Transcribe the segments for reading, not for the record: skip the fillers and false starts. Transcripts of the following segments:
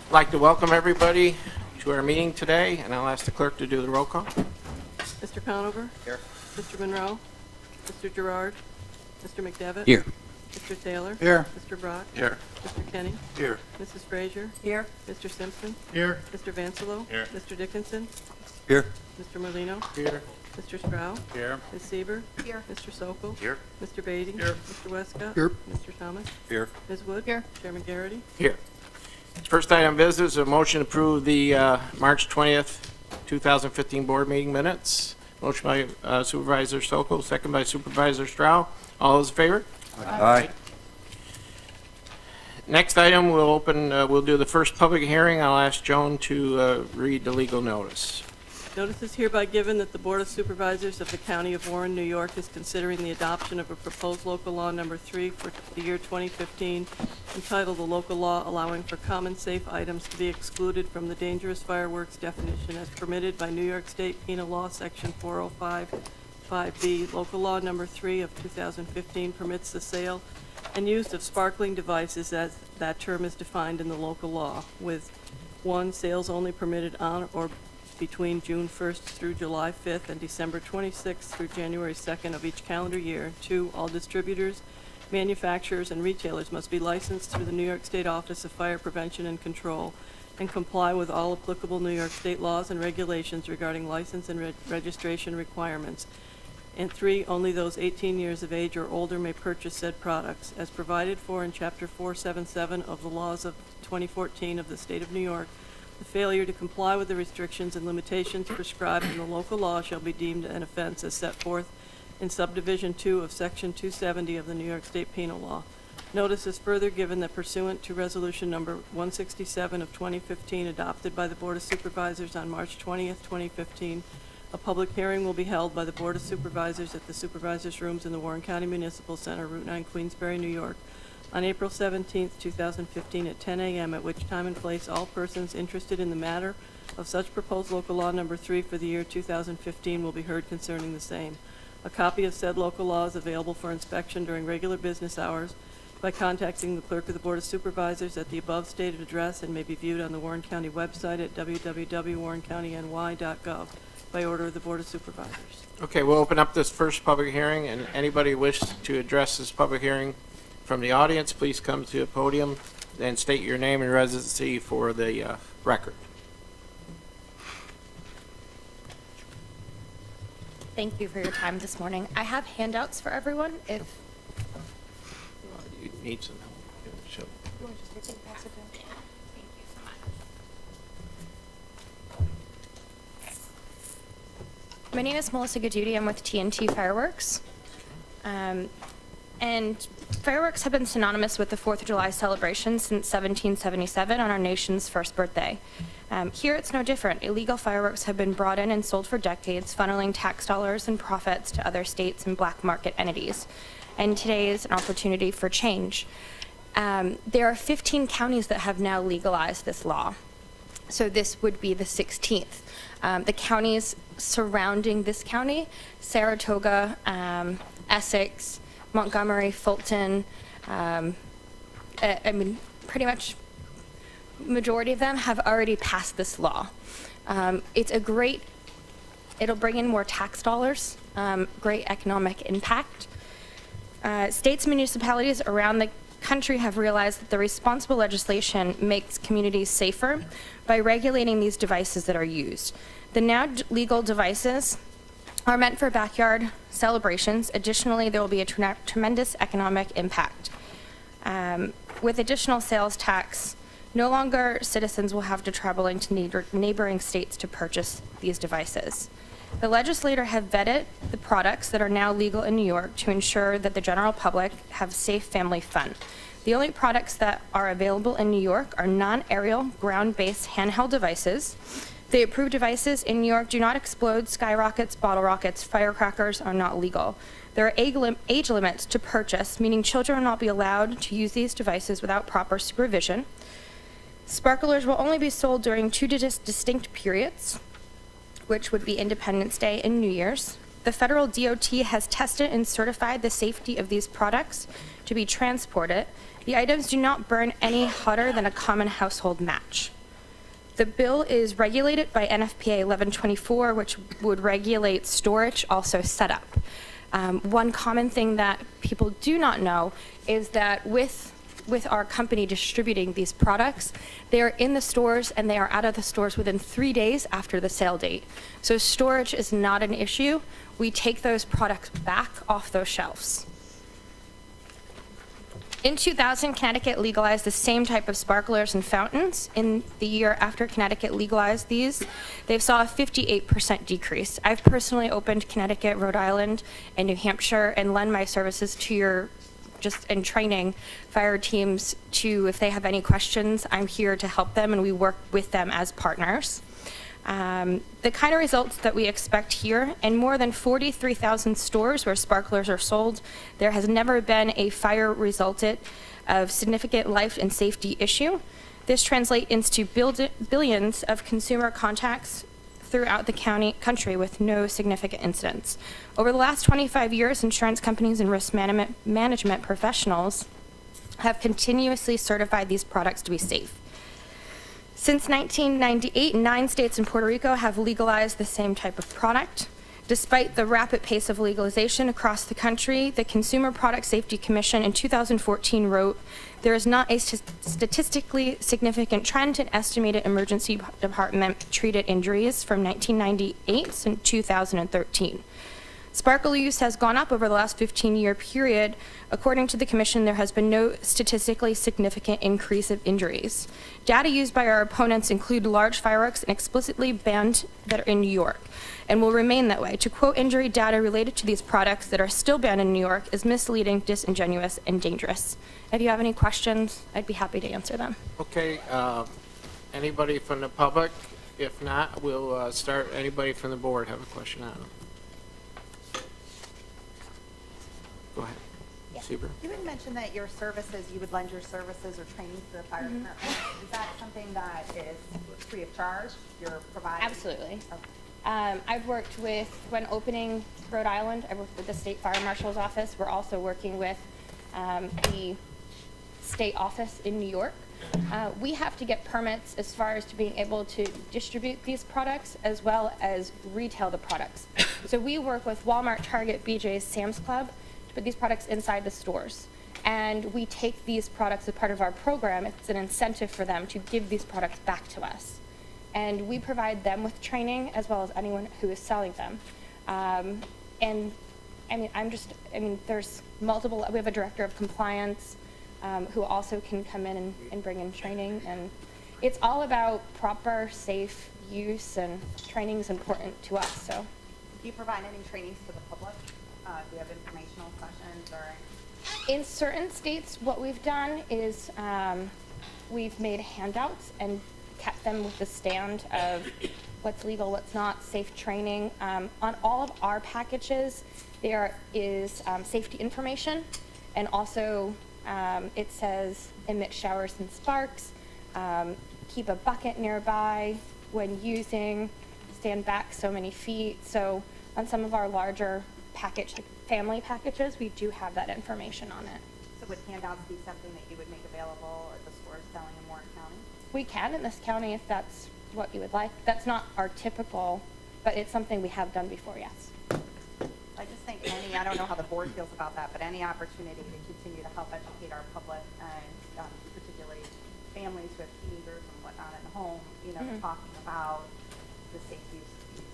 I'd like to welcome everybody to our meeting today, and I'll ask the clerk to do the roll call. Mr. Conover? Here. Mr. Monroe? Mr. Gerard? Mr. McDevitt? Here. Mr. Taylor? Here. Mr. Brock? Here. Mr. Kenny? Here. Mrs. Frazier? Here. Mr. Simpson? Here. Mr. Vancelo? Here. Mr. Dickinson? Here. Mr. Merlino? Here. Mr. Stroud? Here. Ms. Sieber? Here. Mr. Sokol? Here. Mr. Beatty? Here. Mr. Westcott? Here. Mr. Thomas? Here. Ms. Wood? Here. Chairman Garrity? Here. First item of business is a motion to approve the March 20th, 2015 board meeting minutes. Motion by Supervisor Sokol, second by Supervisor Stroud. All those in favor? Aye. Next item, we'll do the first public hearing. I'll ask Joan to read the legal notice. Notice is hereby given that the Board of Supervisors of the County of Warren, New York is considering the adoption of a proposed local law number 3 for the year 2015 entitled the local law allowing for common safe items to be excluded from the dangerous fireworks definition as permitted by New York State Penal Law Section 405(5)B. Local law number 3 of 2015 permits the sale and use of sparkling devices as that term is defined in the local law, with 1, sales only permitted on or between June 1st through July 5th and December 26th through January 2nd of each calendar year. 2, all distributors, manufacturers, and retailers must be licensed through the New York State Office of Fire Prevention and Control and comply with all applicable New York State laws and regulations regarding license and registration requirements. And 3, only those 18 years of age or older may purchase said products. As provided for in Chapter 477 of the laws of 2014 of the State of New York, the failure to comply with the restrictions and limitations prescribed in the local law shall be deemed an offense as set forth in Subdivision 2 of Section 270 of the New York State Penal Law. Notice is further given that pursuant to Resolution Number 167 of 2015 adopted by the Board of Supervisors on March 20th, 2015, a public hearing will be held by the Board of Supervisors at the Supervisors' Rooms in the Warren County Municipal Center, Route 9, Queensbury, New York, on April 17th, 2015 at 10 a.m., at which time and place all persons interested in the matter of such proposed local law number 3 for the year 2015 will be heard concerning the same. A copy of said local law is available for inspection during regular business hours by contacting the clerk of the Board of Supervisors at the above stated address and may be viewed on the Warren County website at www.warrencountiny.gov by order of the Board of Supervisors. Okay, we'll open up this first public hearing, and anybody who wishes to address this public hearing from the audience, please come to the podium and state your name and residency for the record. Thank you for your time this morning. I have handouts for everyone if You need some help. So, you want to just take it, pass it down. Thank you so much. My name is Melissa Gaduti. I'm with TNT Fireworks. And fireworks have been synonymous with the 4th of July celebration since 1777 on our nation's first birthday. Here it's no different. Illegal fireworks have been brought in and sold for decades, funneling tax dollars and profits to other states and black market entities. And today is an opportunity for change. There are 15 counties that have now legalized this law. So this would be the 16th. The counties surrounding this county, Saratoga, Essex, Montgomery, Fulton, I mean, pretty much majority of them have already passed this law. It's a great, it'll bring in more tax dollars, great economic impact. States and municipalities around the country have realized that the responsible legislation makes communities safer by regulating these devices that are used. The now legal devices are meant for backyard celebrations. Additionally, there will be a tremendous economic impact. With additional sales tax, no longer citizens will have to travel into neighboring states to purchase these devices. The legislature have vetted the products that are now legal in New York to ensure that the general public have safe family fun. The only products that are available in New York are non-aerial, ground-based handheld devices. The approved devices in New York do not explode, skyrockets, bottle rockets, firecrackers are not legal. There are age limits to purchase, meaning children will not be allowed to use these devices without proper supervision. Sparklers will only be sold during 2 distinct periods, which would be Independence Day and New Year's. The federal DOT has tested and certified the safety of these products to be transported. The items do not burn any hotter than a common household match. The bill is regulated by NFPA 1124, which would regulate storage, also setup. One common thing that people do not know is that with our company distributing these products, they are in the stores and they are out of the stores within 3 days after the sale date. So storage is not an issue. We take those products back off those shelves. In 2000, Connecticut legalized the same type of sparklers and fountains. In the year after Connecticut legalized these, they saw a 58% decrease. I've personally opened Connecticut, Rhode Island, and New Hampshire and lend my services to your just in training fire teams to, if they have any questions, I'm here to help them and we work with them as partners. The kind of results that we expect here, in more than 43,000 stores where sparklers are sold, there has never been a fire resulted of significant life and safety issue. This translates into billions of consumer contacts throughout the country with no significant incidents. Over the last 25 years, insurance companies and risk management professionals have continuously certified these products to be safe. Since 1998, 9 states and Puerto Rico have legalized the same type of product. Despite the rapid pace of legalization across the country, the Consumer Product Safety Commission in 2014 wrote, "There is not a statistically significant trend in estimated emergency department treated injuries from 1998 to 2013. Sparkle use has gone up over the last 15-year period. According to the Commission, there has been no statistically significant increase of injuries. Data used by our opponents include large fireworks and explicitly banned that are in New York, and will remain that way. To quote injury data related to these products that are still banned in New York is misleading, disingenuous, and dangerous." If you have any questions, I'd be happy to answer them. Okay, anybody from the public? If not, we'll start. Anybody from the board have a question on them? Go ahead. Yeah. Super. You had mentioned that your services, you would lend your services or training to the fire department. Is that something that is free of charge? You're providing? Absolutely. Okay. I've worked with, when opening Rhode Island, I worked with the State Fire Marshal's office. We're also working with the state office in New York. We have to get permits as far as to being able to distribute these products as well as retail the products. So we work with Walmart, Target, BJ's, Sam's Club to put these products inside the stores. And we take these products as part of our program. It's an incentive for them to give these products back to us. And we provide them with training as well as anyone who is selling them. And I mean, there's multiple, we have a director of compliance who also can come in and bring in training. And it's all about proper, safe use, and training is important to us, so. Do you provide any trainings to the public? Do you have informational sessions or? In certain states, what we've done is we've made handouts and kept them with the stand of what's legal, what's not, safe training. On all of our packages, there is safety information, and also it says emit showers and sparks, keep a bucket nearby when using, stand back so many feet. So on some of our larger package, like family packages, we do have that information on it. So would handouts be something that you would make available at the stores selling in Warren County? We can in this county if that's what you would like. That's not our typical, but it's something we have done before, yes. I just think I don't know how the board feels about that, but any opportunity to continue to help educate our public and particularly families who have teenagers and whatnot at home, you know, talking about the safe use of these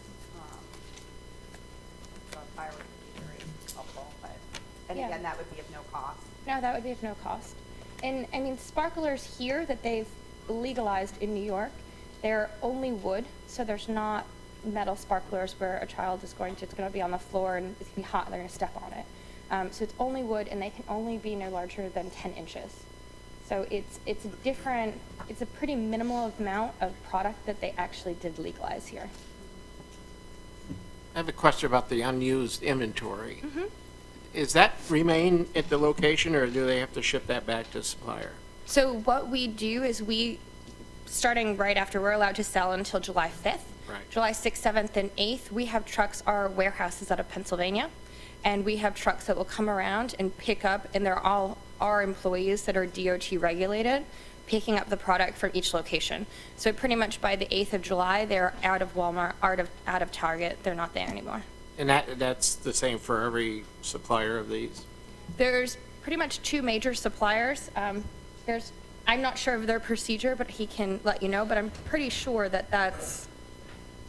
fireworks would be very helpful. And Yeah. again, that would be of no cost. No, that would be of no cost. And I mean, sparklers here that they've legalized in New York, they're only wood, so there's not metal sparklers where a child is it's going to be on the floor and it's going to be hot and they're going to step on it. So it's only wood, and they can only be no larger than 10 inches. So it's a pretty minimal amount of product that they actually did legalize here. I have a question about the unused inventory. Is that remain at the location, or do they have to ship that back to the supplier? So what we do is starting right after we're allowed to sell until July 5th, Right. July 6th, 7th, and 8th, we have trucks, our warehouse is out of Pennsylvania, and we have trucks that will come around and pick up, and they're all our employees that are DOT regulated, picking up the product from each location. So pretty much by the 8th of July, they're out of Walmart, out of Target. They're not there anymore. And that's the same for every supplier of these? There's pretty much 2 major suppliers. I'm not sure of their procedure, but he can let you know, but I'm pretty sure that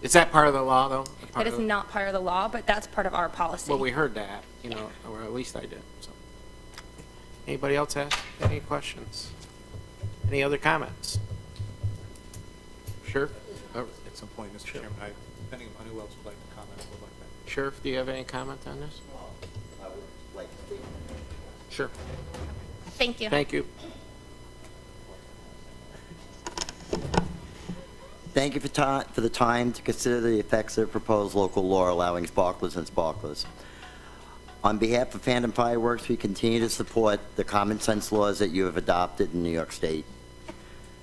Is that part of the law, though? that is not part of the law, but that's part of our policy. Well, we heard that, you know, or at least I did, so. Anybody else have any questions? Any other comments? Sure? At some point, Mr. Chairman, depending on who else would like to comment, I would like that. Sheriff, do you have any comment on this? I would like to speak. Sure. Thank you. Thank you. Thank you for the time to consider the effects of the proposed local law allowing sparklers and sparklers. On behalf of Phantom Fireworks, we continue to support the common sense laws that you have adopted in New York State.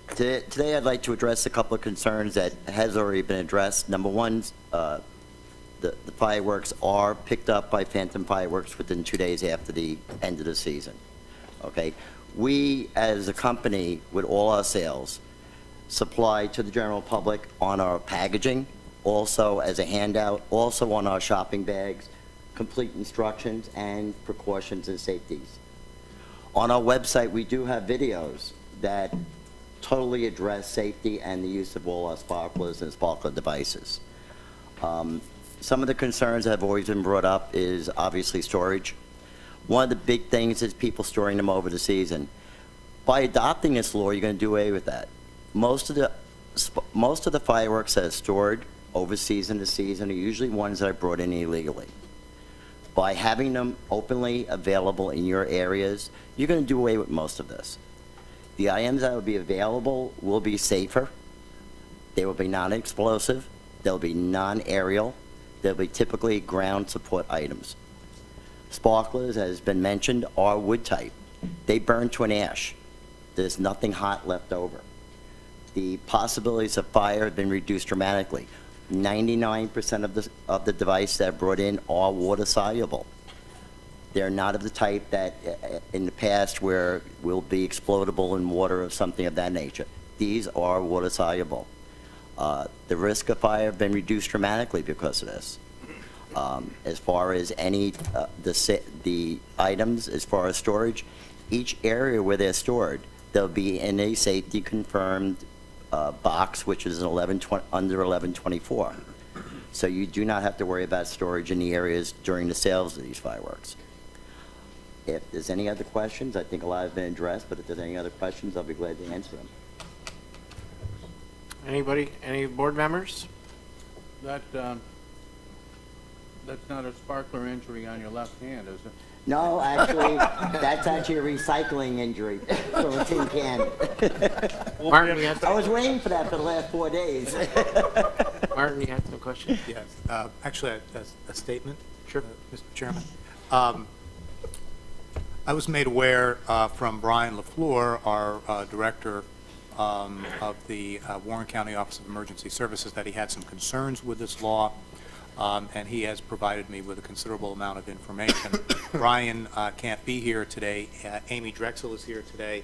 Today I'd like to address a couple of concerns that has already been addressed. Number one, the fireworks are picked up by Phantom Fireworks within 2 days after the end of the season. Okay? We, as a company, with all our sales, supply to the general public on our packaging, also as a handout, also on our shopping bags, complete instructions and precautions and safeties. On our website, we do have videos that totally address safety and the use of all our sparklers and sparkler devices. Some of the concerns that have always been brought up is obviously storage. One of the big things is people storing them over the season. By adopting this law, you're going to do away with that. Most of the fireworks that are stored over season to season are usually ones that are brought in illegally. By having them openly available in your areas, you're going to do away with most of this. The items that will be available will be safer. They will be non-explosive. They'll be non-aerial. They'll be typically ground support items. Sparklers, as has been mentioned, are wood type. They burn to an ash. There's nothing hot left over. The possibilities of fire have been reduced dramatically. 99% of the devices that are brought in are water soluble. They're not of the type that in the past where will be explodable in water or something of that nature. These are water soluble. The risk of fire have been reduced dramatically because of this. As far as the items, as far as storage, each area where they're stored, they'll be in a safety confirmed box, which is under 1124. So you do not have to worry about storage in the areas during the sales of these fireworks. If there's any other questions, I think a lot have been addressed, but if there's any other questions, I'll be glad to answer them. Anybody, any board members? That's not a sparkler injury on your left hand, is it? No, actually, that's actually a recycling injury from a tin can. Martin, you had I was waiting for that for the last 4 days. Martin, you had some questions? Yes, actually, a statement, Sure. Mr. Chairman. I was made aware from Brian LaFleur, our director of the Warren County Office of Emergency Services, that he had some concerns with this law, and he has provided me with a considerable amount of information. Brian can't be here today. Amy Drexel is here today,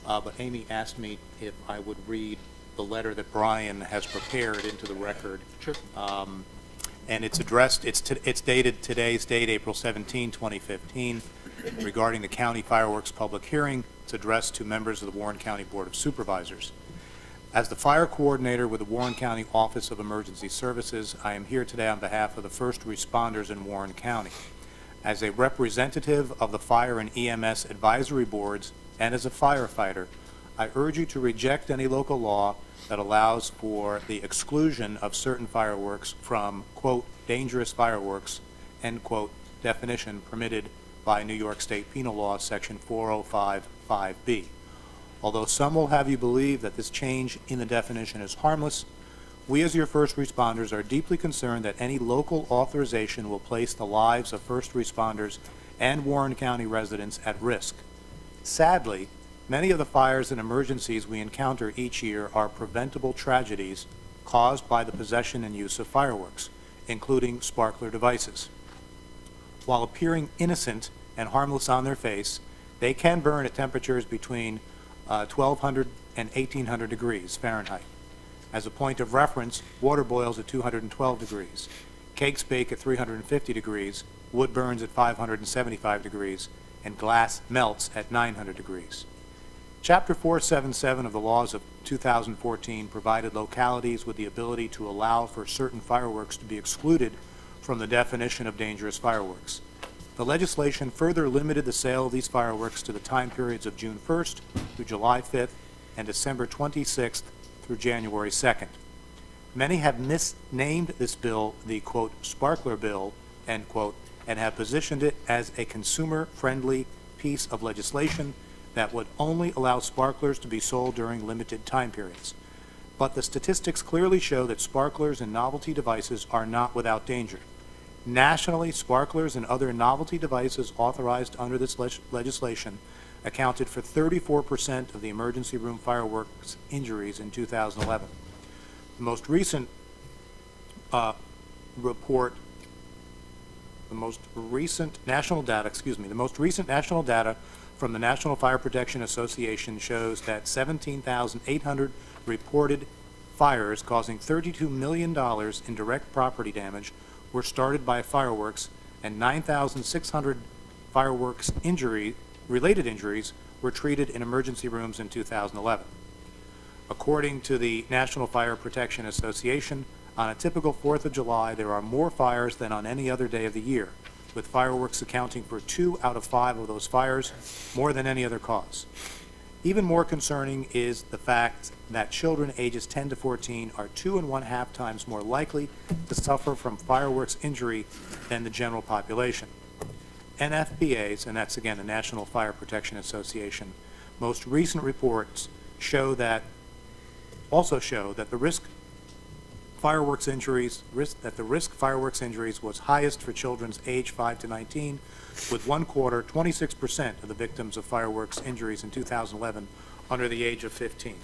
but Amy asked me if I would read the letter that Brian has prepared into the record. Sure. And it's addressed, it's dated today's date, April 17, 2015, regarding the county fireworks public hearing. It's addressed to members of the Warren County Board of Supervisors. As the fire coordinator with the Warren County Office of Emergency Services, I am here today on behalf of the first responders in Warren County. As a representative of the fire and EMS advisory boards and as a firefighter, I urge you to reject any local law that allows for the exclusion of certain fireworks from, quote, dangerous fireworks, end quote, definition permitted by New York State Penal Law, Section 405(5)(b). Although some will have you believe that this change in the definition is harmless, we as your first responders are deeply concerned that any local authorization will place the lives of first responders and Warren County residents at risk. Sadly, many of the fires and emergencies we encounter each year are preventable tragedies caused by the possession and use of fireworks, including sparkler devices. While appearing innocent and harmless on their face, they can burn at temperatures between 1200 and 1800 degrees Fahrenheit. As a point of reference, water boils at 212 degrees, cakes bake at 350 degrees, wood burns at 575 degrees, and glass melts at 900 degrees. Chapter 477 of the laws of 2014 provided localities with the ability to allow for certain fireworks to be excluded from the definition of dangerous fireworks. The legislation further limited the sale of these fireworks to the time periods of June 1st through July 5th and December 26th through January 2nd. Many have misnamed this bill the, quote, sparkler bill, end quote, and have positioned it as a consumer-friendly piece of legislation that would only allow sparklers to be sold during limited time periods. But the statistics clearly show that sparklers and novelty devices are not without danger. Nationally, sparklers and other novelty devices authorized under this legislation accounted for 34% of the emergency room fireworks injuries in 2011. The most recent national data from the National Fire Protection Association shows that 17,800 reported fires causing $32 million in direct property damage were started by fireworks, and 9,600 fireworks related injuries were treated in emergency rooms in 2011. According to the National Fire Protection Association, on a typical 4th of July, there are more fires than on any other day of the year, with fireworks accounting for 2 out of 5 of those fires, more than any other cause. Even more concerning is the fact that children ages 10 to 14 are 2.5 times more likely to suffer from fireworks injury than the general population. NFPA's, and that's again the National Fire Protection Association, most recent reports also show that the risk fireworks injuries was highest for children's age 5 to 19, with 26% of the victims of fireworks injuries in 2011 under the age of 15.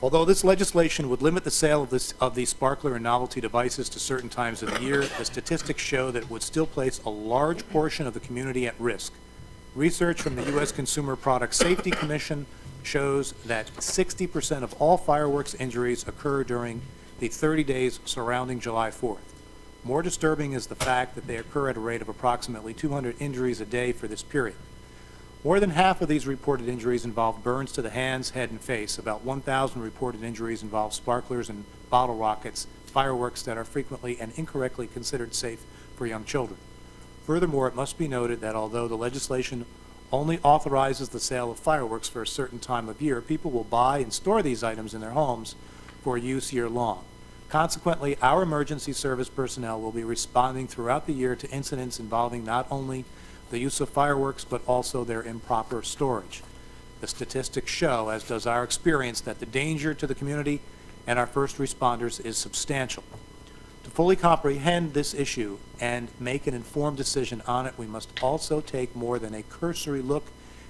Although this legislation would limit the sale of these sparkler and novelty devices to certain times of the year, the statistics show that it would still place a large portion of the community at risk. Research from the U.S. Consumer Product Safety Commission shows that 60% of all fireworks injuries occur during the 30 days surrounding July 4th. More disturbing is the fact that they occur at a rate of approximately 200 injuries a day for this period. More than half of these reported injuries involve burns to the hands, head, and face. About 1,000 reported injuries involve sparklers and bottle rockets, fireworks that are frequently and incorrectly considered safe for young children. Furthermore, it must be noted that although the legislation only authorizes the sale of fireworks for a certain time of year, people will buy and store these items in their homes for use year-long. Consequently, our emergency service personnel will be responding throughout the year to incidents involving not only the use of fireworks, but also their improper storage. The statistics show, as does our experience, that the danger to the community and our first responders is substantial. To fully comprehend this issue and make an informed decision on it, we must also take more than a cursory look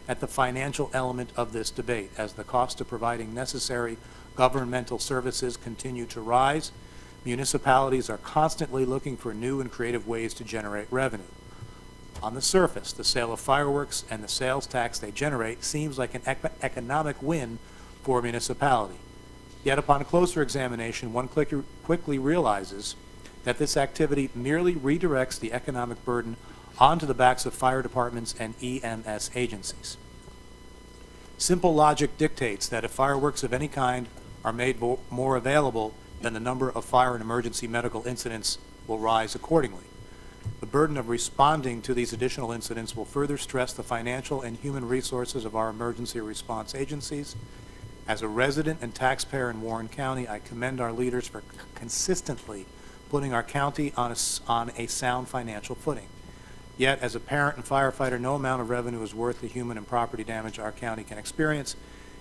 at the financial element of this debate. As the cost of providing necessary governmental services continue to rise, municipalities are constantly looking for new and creative ways to generate revenue. On the surface, the sale of fireworks and the sales tax they generate seems like an economic win for a municipality. Yet upon closer examination, one quickly realizes that this activity merely redirects the economic burden onto the backs of fire departments and EMS agencies. Simple logic dictates that if fireworks of any kind are made more available, then the number of fire and emergency medical incidents will rise accordingly. The burden of responding to these additional incidents will further stress the financial and human resources of our emergency response agencies. As a resident and taxpayer in Warren County, I commend our leaders for consistently putting our county on a sound financial footing. Yet, as a parent and firefighter, no amount of revenue is worth the human and property damage our county can experience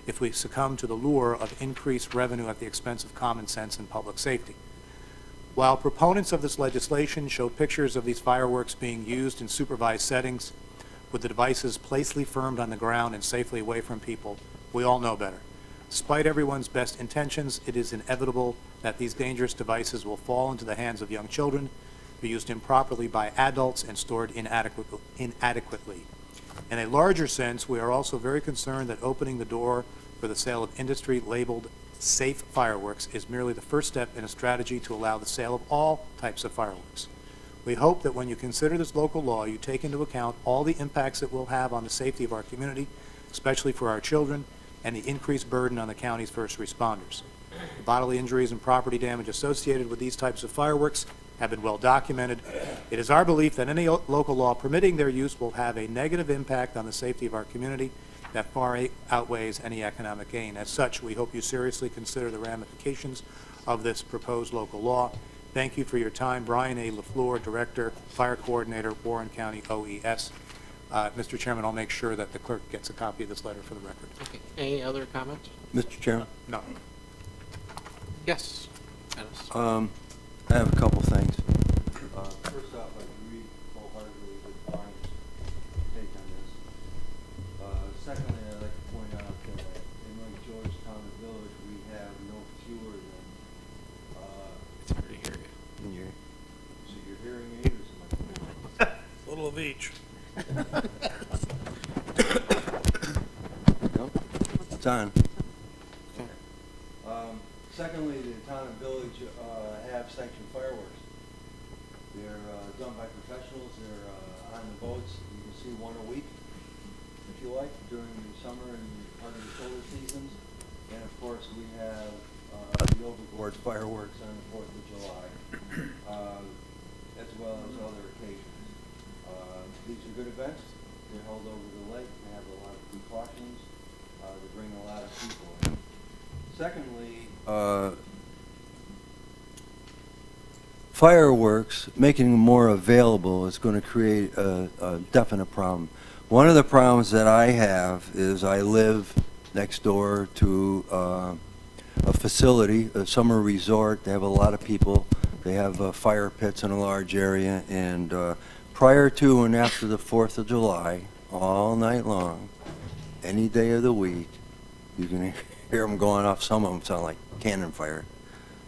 if we succumb to the lure of increased revenue at the expense of common sense and public safety. While proponents of this legislation show pictures of these fireworks being used in supervised settings with the devices placely firmed on the ground and safely away from people, we all know better. Despite everyone's best intentions, it is inevitable that these dangerous devices will fall into the hands of young children, be used improperly by adults, and stored inadequately. In a larger sense, we are also very concerned that opening the door for the sale of industry-labeled safe fireworks is merely the first step in a strategy to allow the sale of all types of fireworks. We hope that when you consider this local law, you take into account all the impacts it will have on the safety of our community, especially for our children, and the increased burden on the county's first responders. The bodily injuries and property damage associated with these types of fireworks have been well documented. It is our belief that any local law permitting their use will have a negative impact on the safety of our community that far outweighs any economic gain. As such, we hope you seriously consider the ramifications of this proposed local law. Thank you for your time. Brian A. LaFleur, Director, Fire Coordinator, Warren County OES. Mr. Chairman, I'll make sure that the clerk gets a copy of this letter for the record. Okay. Any other comments? Mr. Chairman, No. Yes. Dennis. I have a couple things. First off, I agree wholeheartedly with Brian's take on this. Secondly, I'd like to point out that in Lake George Town and Village, we have no fewer than, It's hard to hear you. so you're hearing me or something? A little of each. Nope. It's on. Okay. Secondly, the town and village have sanctioned fireworks. They're done by professionals. They're on the boats. You can see one a week, if you like, during the summer and part of the solar seasons. And of course, we have the overboard fireworks on the 4th of July, as well as other occasions. These are good events. They're held over the lake. They have a lot of precautions. They bring a lot of people in. Secondly, fireworks, making them more available is going to create a definite problem. One of the problems that I have is I live next door to a facility, a summer resort. They have a lot of people. They have fire pits in a large area, and prior to and after the 4th of July, all night long, any day of the week, you can hear them going off. Some of them sound like cannon fire.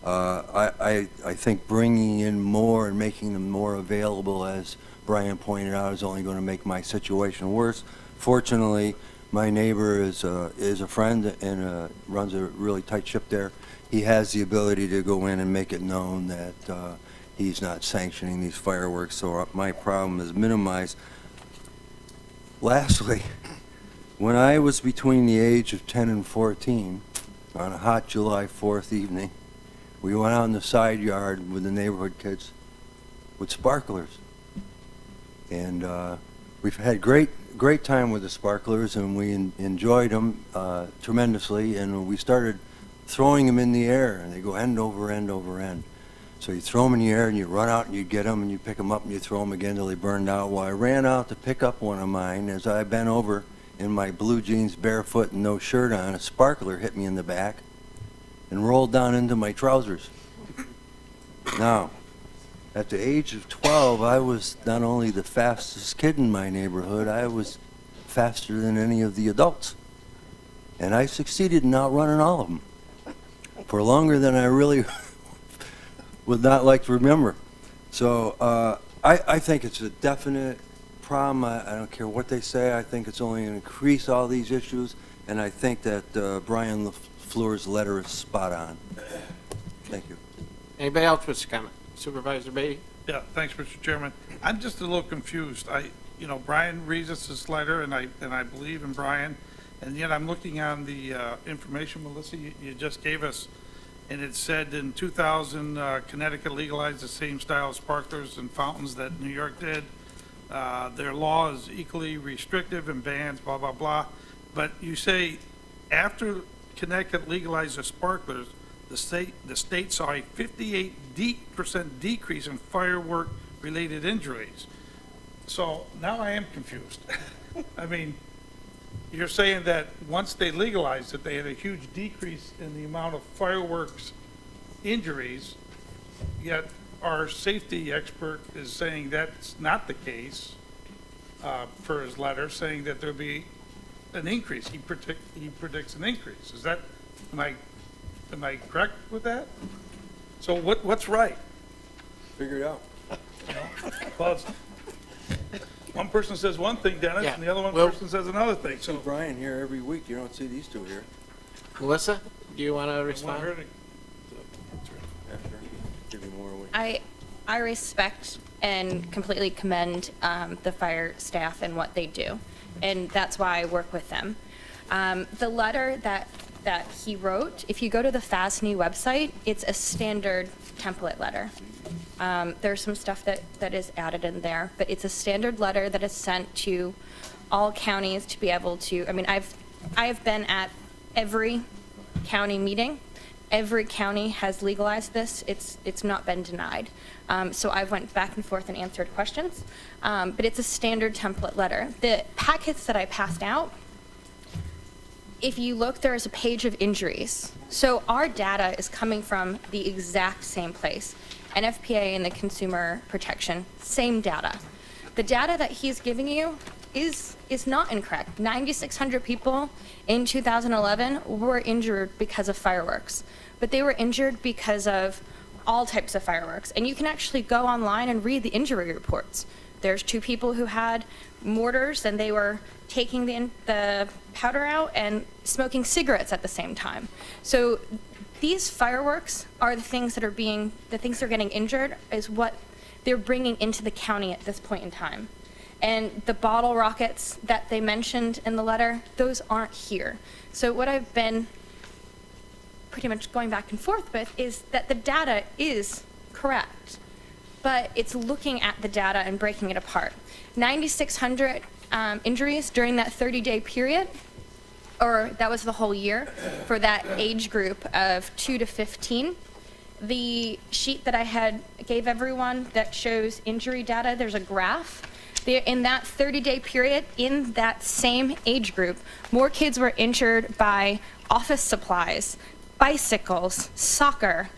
I think bringing in more and making them more available, as Brian pointed out, is only going to make my situation worse. Fortunately, my neighbor is a friend and runs a really tight ship there. He has the ability to go in and make it known that he's not sanctioning these fireworks, so my problem is minimized. Lastly, when I was between the age of 10 and 14, on a hot July 4th evening, we went out in the side yard with the neighborhood kids with sparklers. And we've had great time with the sparklers, and we enjoyed them tremendously, and we started throwing them in the air, and they go end over end over end. So you throw them in the air, and you run out, and you get them, and you pick them up, and you throw them again till they burned out. Well, I ran out to pick up one of mine. As I bent over in my blue jeans, barefoot, and no shirt on, a sparkler hit me in the back and rolled down into my trousers. Now, at the age of 12, I was not only the fastest kid in my neighborhood, I was faster than any of the adults. And I succeeded in outrunning all of them for longer than I really would not like to remember. So I think it's a definite problem. I don't care what they say. I think it's only going to increase all these issues, and I think that Brian LaFleur's letter is spot on. Thank you. Anybody else with a comment? Supervisor Beatty? Yeah, thanks, Mr. Chairman. I'm just a little confused. Brian reads us this letter, and I believe in Brian, and yet I'm looking on the information, Melissa, you just gave us, and it said in 2000, Connecticut legalized the same style of sparklers and fountains that New York did. Their law is equally restrictive and bans, blah, blah, blah. But you say after Connecticut legalized the sparklers, the state saw a 58% decrease in firework-related injuries. So now I am confused. I mean, you're saying that once they legalized it, they had a huge decrease in the amount of fireworks injuries, yet our safety expert is saying that's not the case for his letter, saying that there'll be an increase. He predicts an increase. Is that, am I correct with that? So what's right? Figure it out. Well, one person says one thing, Dennis, Yeah. and the other one Well- person says another thing, See so. Brian here every week. You don't see these two here. Melissa, do you want to I want respond? her to- After, give you more away. I respect and completely commend the fire staff and what they do, and that's why I work with them. The letter that he wrote, if you go to the FASNY website, it's a standard template letter. There's some stuff that is added in there, but it's a standard letter that is sent to all counties to be able to, I mean, I've been at every county meeting. Every county has legalized this. It's not been denied. So I've went back and forth and answered questions. But it's a standard template letter. The packets that I passed out, if you look, there is a page of injuries. So our data is coming from the exact same place. NFPA and the Consumer Protection, same data. The data that he's giving you is not incorrect. 9,600 people in 2011 were injured because of fireworks, but they were injured because of all types of fireworks. And you can actually go online and read the injury reports. There's 2 people who had mortars and they were taking the powder out and smoking cigarettes at the same time. So these fireworks are the things that are getting injured is what they're bringing into the county at this point in time. And the bottle rockets that they mentioned in the letter, those aren't here. So what I've been pretty much going back and forth with is that the data is correct, but it's looking at the data and breaking it apart. 9,600 injuries during that 30-day period, or that was the whole year for that age group of 2 to 15. The sheet that I gave everyone that shows injury data, there's a graph. In that 30-day period, in that same age group, more kids were injured by office supplies, bicycles, soccer.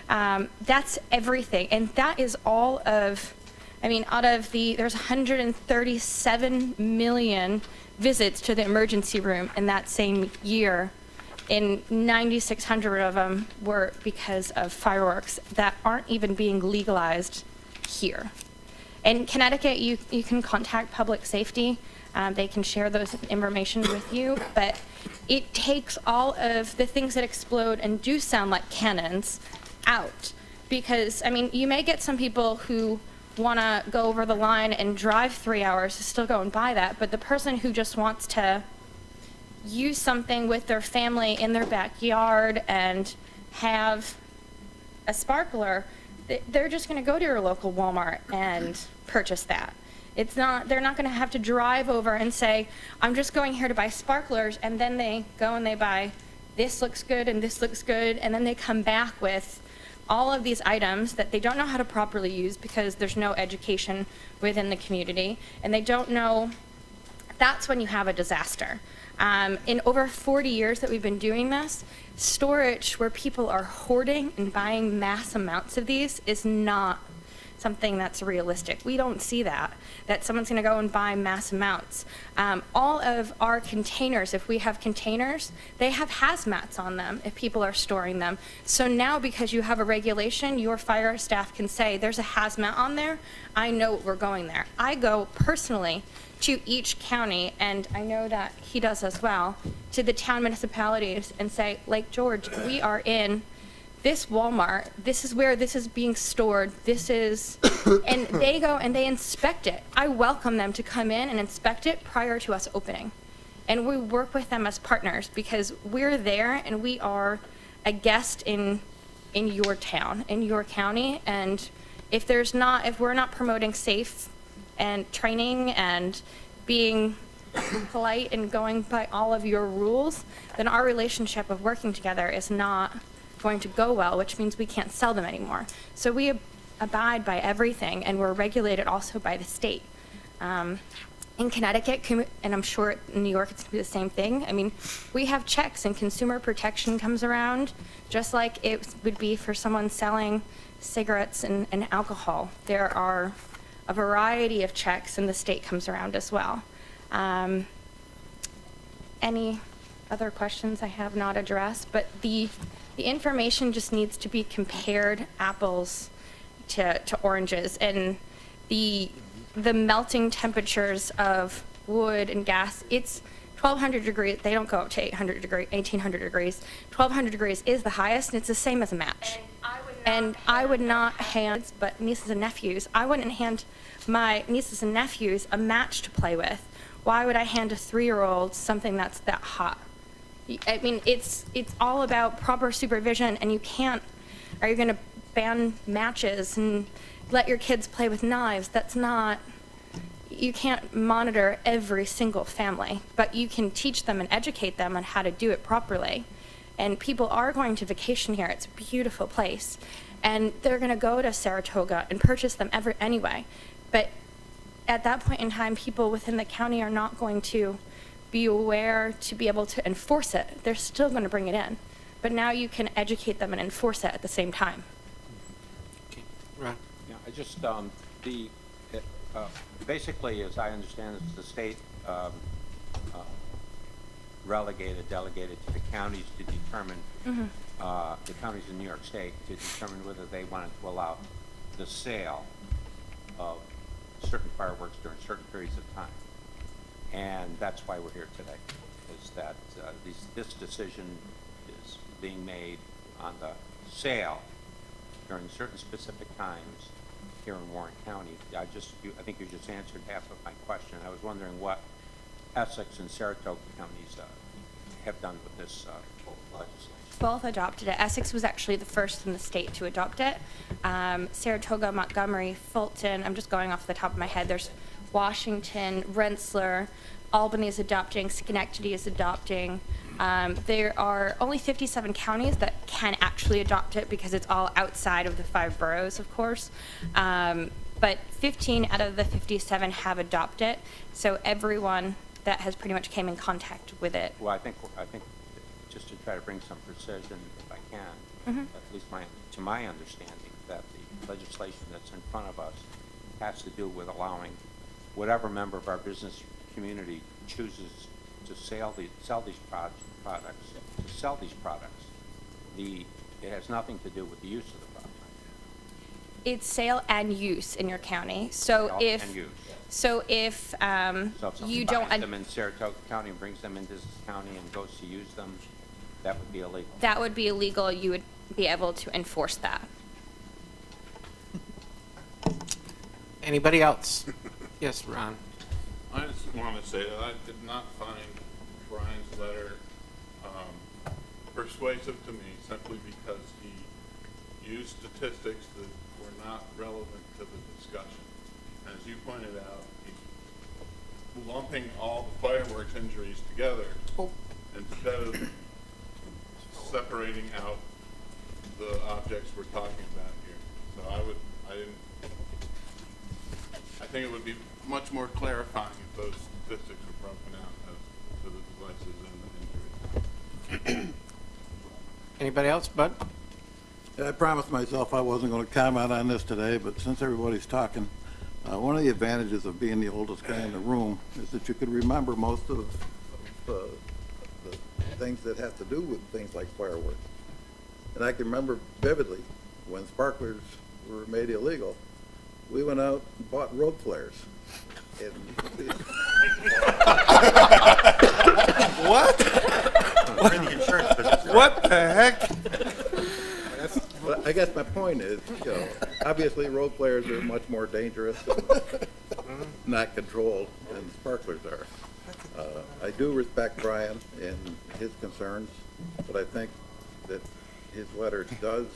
That's everything. And that is all of, I mean, there's 137 million visits to the emergency room in that same year. And 9,600 of them were because of fireworks that aren't even being legalized here. In Connecticut, you can contact public safety. They can share those information with you, but it takes all of the things that explode and do sound like cannons out. Because, I mean, you may get some people who want to go over the line and drive 3 hours to still go and buy that, but the person who just wants to use something with their family in their backyard and have a sparkler, they're just going to go to your local Walmart and purchase that. They're not going to have to drive over and say, I'm just going here to buy sparklers, and then they go and they buy, this looks good and this looks good, and then they come back with all of these items that they don't know how to properly use because there's no education within the community, and they don't know. That's when you have a disaster. In over 40 years that we've been doing this, storage where people are hoarding and buying mass amounts of these is not something that's realistic. We don't see that someone's going to go and buy mass amounts. All of our containers, if we have containers, they have hazmats on them if people are storing them. So now because you have a regulation, your fire staff can say, there's a hazmat on there, I know we're going there. I go personally to each county, and I know that he does as well, to the town municipalities and say, Lake George, we are in this Walmart, this is where this is being stored, this is, and they go and they inspect it. I welcome them to come in and inspect it prior to us opening. And we work with them as partners because we're there and we are a guest in your town, in your county, and if we're not promoting safe and training and being polite and going by all of your rules, then our relationship of working together is not going to go well, which means we can't sell them anymore. So we abide by everything, and we're regulated also by the state. In Connecticut, and I'm sure in New York it's going to be the same thing, I mean, we have checks, and Consumer Protection comes around just like it would be for someone selling cigarettes and alcohol. There are a variety of checks, and the state comes around as well. Any other questions I have not addressed? But the information just needs to be compared apples to oranges. And the the melting temperatures of wood and gas, it's 1,200 degrees. They don't go up to 800 degrees, 1,800 degrees. 1,200 degrees is the highest, and it's the same as a match. And I would not hand, but nieces and nephews, I wouldn't hand my nieces and nephews a match to play with. Why would I hand a 3-year-old something that's that hot? I mean, it's all about proper supervision, and you can't, are you going to ban matches and let your kids play with knives? That's not, you can't monitor every single family, but you can teach them and educate them on how to do it properly. And people are going to vacation here. It's a beautiful place. And they're going to go to Saratoga and purchase them anyway. But at that point in time, people within the county are not going to be aware to be able to enforce it. They're still going to bring it in. But now you can educate them and enforce it at the same time. Okay. Ron? Yeah, I just, basically, as I understand it, the state delegated to the counties to determine, the counties in New York State, to determine whether they wanted to allow the sale of certain fireworks during certain periods of time. And that's why we're here today, is that this decision is being made on the sale during certain specific times here in Warren County. I think you just answered half of my question. I was wondering what Essex and Saratoga counties have done with this legislation. Both adopted it. Essex was actually the first in the state to adopt it. Saratoga, Montgomery, Fulton, I'm just going off the top of my head. There's Washington, Rensselaer, Albany is adopting, Schenectady is adopting. There are only 57 counties that can actually adopt it because it's all outside of the 5 boroughs, of course. But 15 out of the 57 have adopted it, so everyone that has pretty much came in contact with it. Well, I think just to try to bring some precision, if I can, at least to my understanding, that the legislation that's in front of us has to do with allowing whatever member of our business community chooses to sell these products. It has nothing to do with the use of the product. It's sale and use in your county. So Sale if and use. so if So if someone you buys don't them in Saratoga County and brings them into this county and goes to use them, that would be illegal. that would be illegal, you would be able to enforce that. Anybody else? Yes, Ron? I just want to say that I did not find Brian's letter persuasive to me simply because he used statistics that were not relevant to the discussion. As you pointed out, he's lumping all the fireworks injuries together instead of separating out the objects we're talking about here. So I think it would be much more clarifying if those statistics were broken out as to the devices and the injuries. Anybody else? Bud? I promised myself I wasn't going to comment on this today, but since everybody's talking, one of the advantages of being the oldest guy in the room is that you could remember most of the things that have to do with things like fireworks. And I can remember vividly when sparklers were made illegal, we went out and bought road flares. What? What the heck? But I guess my point is, obviously road flares are much more dangerous and not controlled than sparklers are. I do respect Brian and his concerns, but I think that his letter does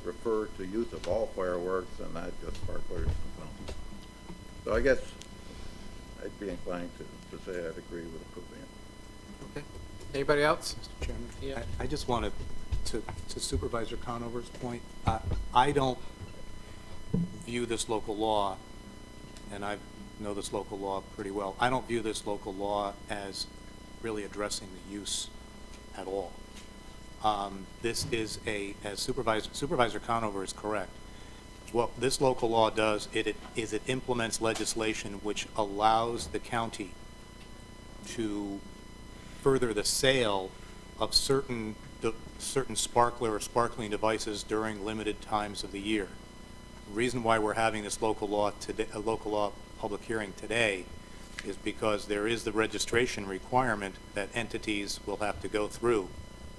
refer to use of all fireworks and not just sparklers. So I guess I'd be inclined to say I'd agree with approving it. Okay. Anybody else? Mr. Chairman, Yeah. I just wanted to Supervisor Conover's point, I don't view this local law, and I know this local law pretty well, I don't view this local law as really addressing the use at all. This is as Supervisor Conover is correct. What this local law does, it implements legislation which allows the county to further the sale of certain sparkler or sparkling devices during limited times of the year. The reason why we're having this local law today, a local law public hearing today, is because there is the registration requirement that entities will have to go through.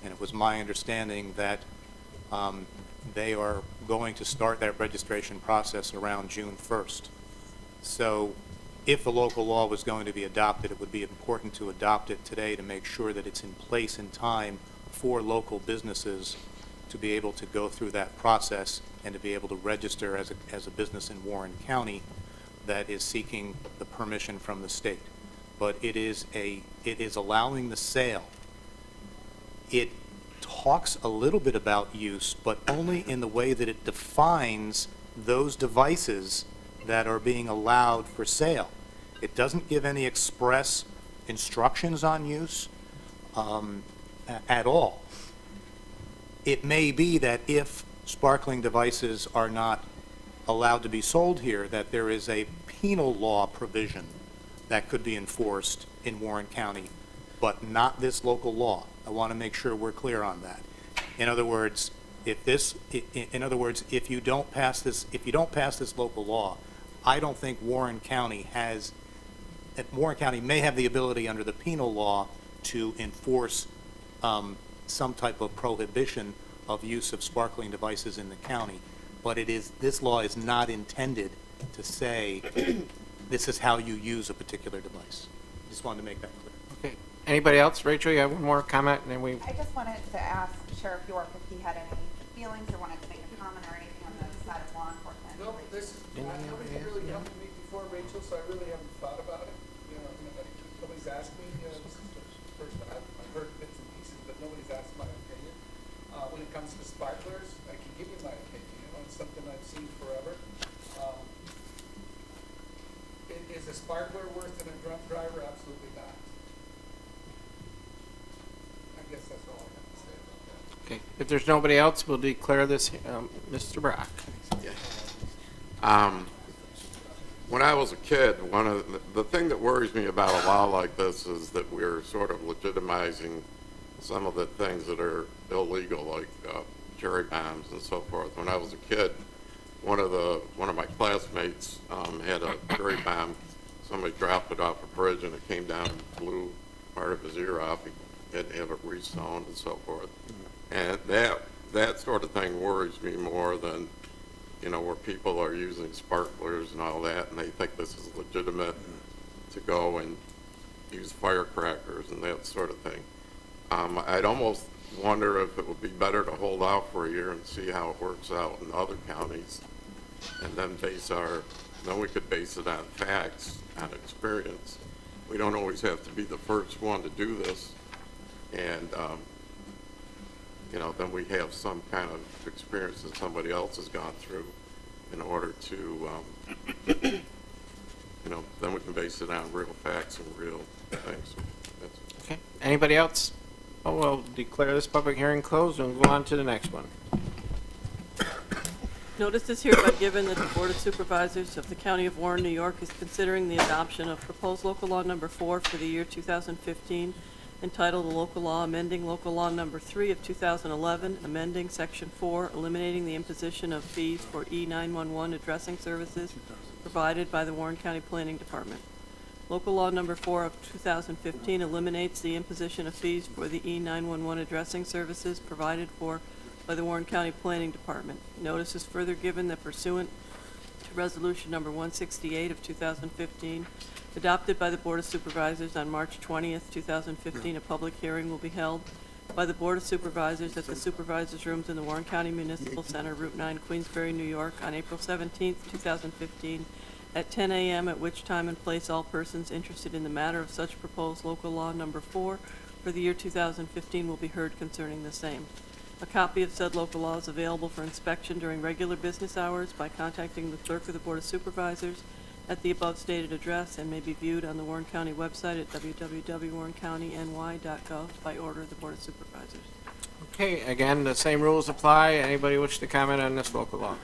And it was my understanding that they are going to start that registration process around June 1st. So if the local law was going to be adopted, it would be important to adopt it today to make sure that it's in place in time for local businesses to be able to go through that process and to be able to register as a business in Warren County that is seeking the permission from the state. But it is allowing the sale. It talks a little bit about use, but only in the way that it defines those devices that are being allowed for sale. It doesn't give any express instructions on use at all. It may be that if sparkling devices are not allowed to be sold here, that there is a penal law provision that could be enforced in Warren County, but not this local law. I want to make sure we're clear on that. In other words, if you don't pass this local law, I don't think Warren County may have the ability under the penal law to enforce some type of prohibition of use of sparkling devices in the county. But this law is not intended to say this is how you use a particular device. Just wanted to make that clear. Okay. Anybody else? Rachel, you have one more comment, and then we. I just wanted to ask Sheriff York if he had any feelings or wanted to make a comment or anything on the side of law enforcement. No, this is, nobody's really come to me before, Rachel, so I really haven't thought about it. You know, nobody's asked me, this is the first time I've heard bits and pieces, but nobody's asked my opinion. When it comes to sparklers, I can give you my opinion. You know, it's something I've seen forever. Is a sparkler worse than a drunk driver? Absolutely not. I guess that's all I have to say about that. Okay. If there's nobody else, we'll declare this, Mr. Brock. When I was a kid, one of the thing that worries me about a law like this is that we're sort of legitimizing some of the things that are illegal, like cherry bombs and so forth. When I was a kid, one of my classmates had a cherry bomb. Somebody dropped it off a bridge and it came down and blew part of his ear off. He had to have it re-sewn and so forth. And that sort of thing worries me more than, you know, where people are using sparklers and all that, and they think this is legitimate to go and use firecrackers and that sort of thing. I'd almost wonder if it would be better to hold out for a year and see how it works out in other counties, and then we could base it on facts, on experience. We don't always have to be the first one to do this, and you know, then we have some kind of experience that somebody else has gone through in order to, you know, then we can base it on real facts and real things. Okay. Anybody else? Oh, we'll declare this public hearing closed and go on to the next one. Notice is hereby given that the Board of Supervisors of the County of Warren, New York is considering the adoption of proposed local law number 4 for the year 2015, entitled the local law amending local law number 3 of 2011, amending section 4, eliminating the imposition of fees for E911 addressing services provided by the Warren County Planning Department. Local law number 4 of 2015 eliminates the imposition of fees for the E911 addressing services provided for by the Warren County Planning Department. Notice is further given that pursuant to resolution number 168 of 2015, adopted by the Board of Supervisors on March 20th, 2015, a public hearing will be held by the Board of Supervisors at the Supervisors' Rooms in the Warren County Municipal Center, Route 9, Queensbury, New York, on April 17th, 2015, at 10 a.m., at which time and place all persons interested in the matter of such proposed local law number 4 for the year 2015 will be heard concerning the same. A copy of said local law is available for inspection during regular business hours by contacting the clerk of the Board of Supervisors at the above stated address and may be viewed on the Warren County website at www.warrencountiny.gov by order of the Board of Supervisors. Okay, again, the same rules apply. Anybody wish to comment on this local law?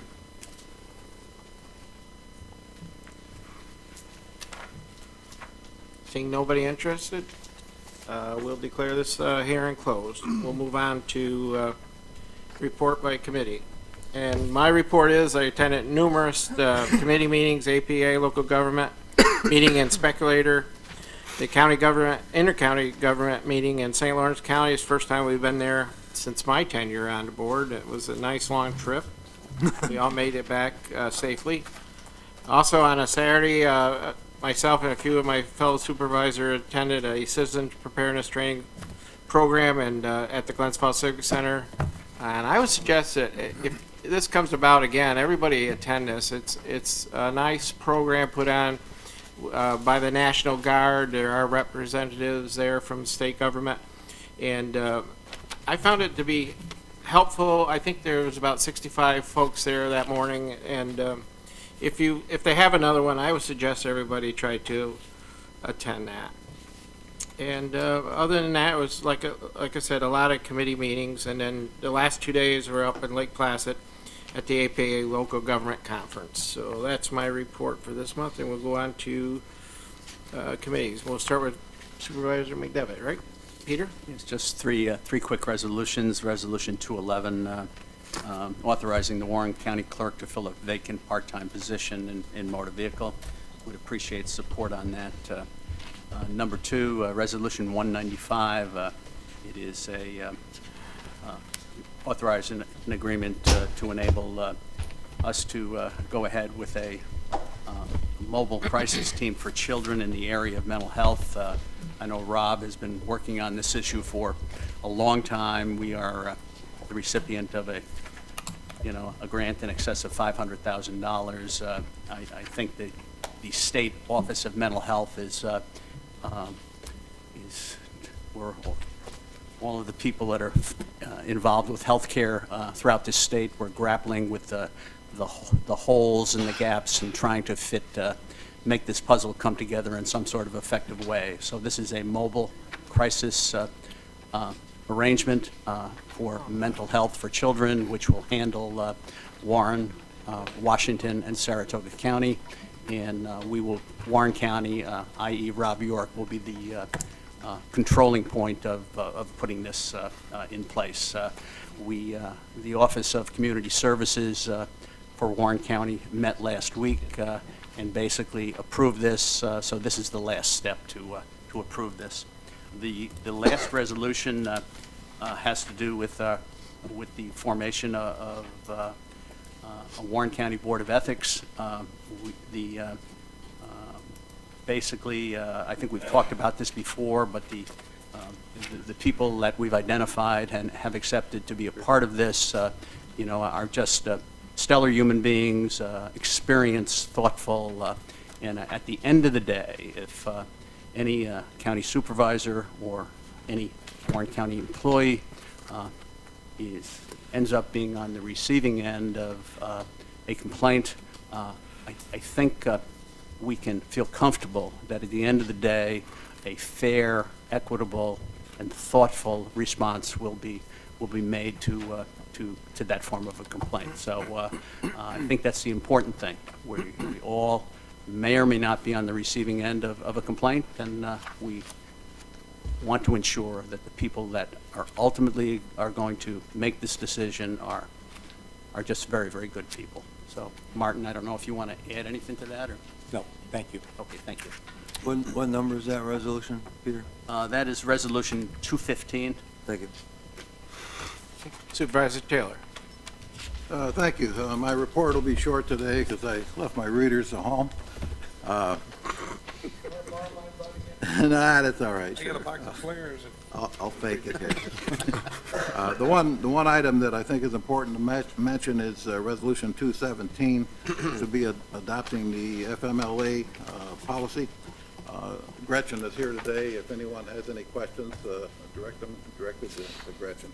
Seeing nobody interested, we'll declare this hearing closed. We'll move on to report by committee. And my report is I attended numerous committee meetings, APA, local government meeting, and speculator, the county government, inter-county government meeting in St. Lawrence County. It's the first time we've been there since my tenure on the board. It was a nice long trip. We all made it back safely. Also on a Saturday, myself and a few of my fellow supervisors attended a citizen preparedness training program and at the Glens Falls Civic Center. And I would suggest that if this comes about again, everybody attend this. It's a nice program put on by the National Guard. There are representatives there from state government, and I found it to be helpful. I think there was about 65 folks there that morning, and if they have another one, I would suggest everybody try to attend that. And other than that, it was like I said, a lot of committee meetings, and then the last 2 days were up in Lake Placid at the APA Local Government Conference. So that's my report for this month, and we'll go on to committees. We'll start with Supervisor McDevitt, right? Peter? It's just three quick resolutions. Resolution 211, authorizing the Warren County Clerk to fill a vacant part-time position in motor vehicle. Would appreciate support on that. Number 2, Resolution 195. It is authorizing an agreement to enable us to go ahead with a mobile crisis team for children in the area of mental health. I know Rob has been working on this issue for a long time. We are the recipient of a grant in excess of $500,000. I think that the State Office of Mental Health is we're all of the people that are involved with healthcare throughout this state. We're grappling with the holes and the gaps and trying to make this puzzle come together in some sort of effective way. So this is a mobile crisis arrangement for mental health for children, which will handle Warren, Washington, and Saratoga County. And Warren County, i.e. Rob York, will be the controlling point of putting this in place. The Office of Community Services for Warren County met last week and basically approved this, so this is the last step to approve this. The last resolution has to do with the formation of a Warren County Board of Ethics. Basically, I think we've talked about this before, but the people that we've identified and have accepted to be a part of this, are just stellar human beings, experienced, thoughtful, and at the end of the day, if any county supervisor or any Warren County employee ends up being on the receiving end of a complaint, I think we can feel comfortable that at the end of the day, a fair, equitable, and thoughtful response will be made to that form of a complaint. So I think that's the important thing. We all may or may not be on the receiving end of a complaint, and we want to ensure that the people that are ultimately going to make this decision are just very, very good people. So, Martin, I don't know if you want to add anything to that, or? No, thank you. Okay, thank you. What number is that resolution, Peter? That is Resolution 215. Thank you. Supervisor Taylor. Thank you. My report will be short today because I left my readers at home. Nah, that's all right. I got a box of flares. I'll fake it here. The one item that I think is important to mention is Resolution 217 to be adopting the FMLA policy. Gretchen is here today. If anyone has any questions, direct them directly to Gretchen.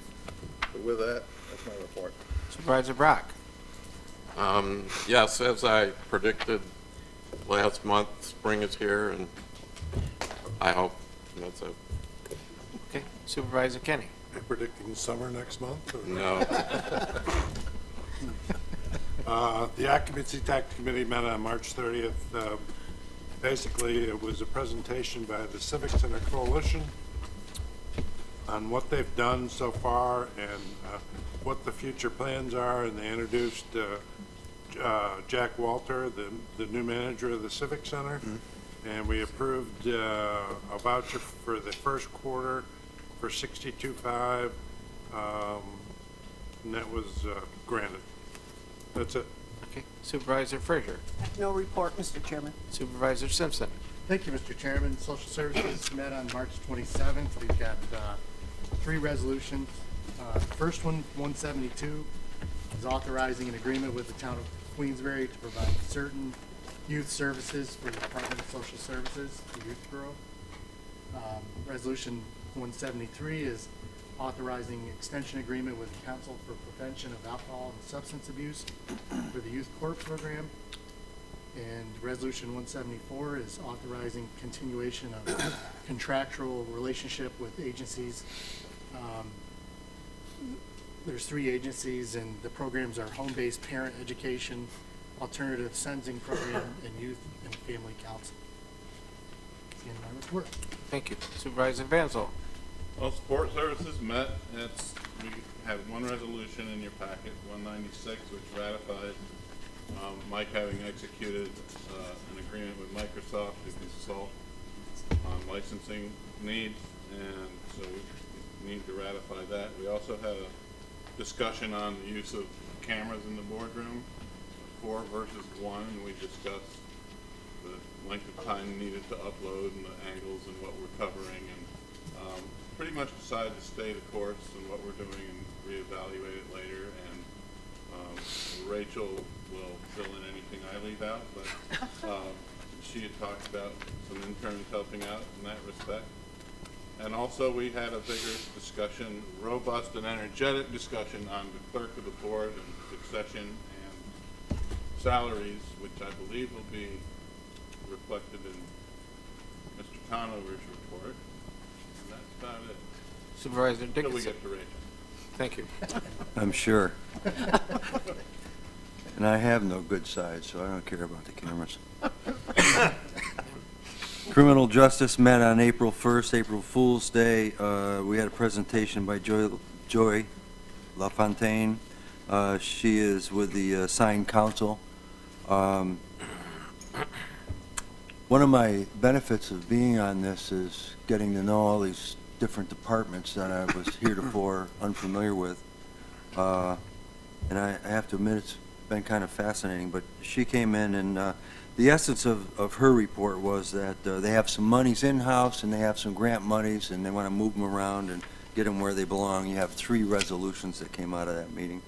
But with that, that's my report. Supervisor Brock. Yes, as I predicted last month, spring is here, and I hope that's it. Okay, Supervisor Kenny. Are you predicting summer next month? Or? No. The Occupancy Tax Committee met on March 30th. Basically, it was a presentation by the Civic Center Coalition on what they've done so far and what the future plans are, and they introduced Jack Walter, the new manager of the Civic Center, and we approved a voucher for the first quarter for $62,500, and that was granted. That's it. Okay. Supervisor Frazier. No report, Mr. Chairman. Supervisor Simpson. Thank you, Mr. Chairman. Social Services met on March 27th. We've got 3 resolutions. First one, 172, is authorizing an agreement with the town of Queensbury to provide certain youth services for the Department of Social Services, the Youth Bureau. Resolution 173 is authorizing extension agreement with the Council for Prevention of Alcohol and Substance Abuse for the Youth Court Program. And Resolution 174 is authorizing continuation of contractual relationship with agencies. There's 3 agencies, and the programs are home-based parent education, alternative sentencing program, and youth and family counseling. That's the end of my report. Thank you. Supervisor Vanzel. Well, support services met. We have one resolution in your packet, 196, which ratifies Mike having executed an agreement with Microsoft to consult on licensing needs, and so we need to ratify that. We also had a discussion on the use of cameras in the boardroom, 4 versus 1, and we discussed the length of time needed to upload and the angles and what we're covering, and pretty much decided to stay the course and what we're doing and reevaluate it later. And Rachel will fill in anything I leave out, but she had talked about some interns helping out in that respect. And also we had a vigorous discussion, robust and energetic discussion on the clerk of the board and succession and salaries, which I believe will be reflected in Mr. Conover's report. And that's about it. Supervisor Dickinson. Until we get to Rachel. Thank you. I'm sure. And I have no good side, so I don't care about the cameras. Criminal Justice met on April 1st, April Fool's Day. We had a presentation by Joy LaFontaine. She is with the Sign Council. One of my benefits of being on this is getting to know all these different departments that I was heretofore unfamiliar with. And I have to admit it's been kind of fascinating, but she came in and the essence of her report was that they have some monies in-house and they have some grant monies and they want to move them around and get them where they belong. You have 3 resolutions that came out of that meeting.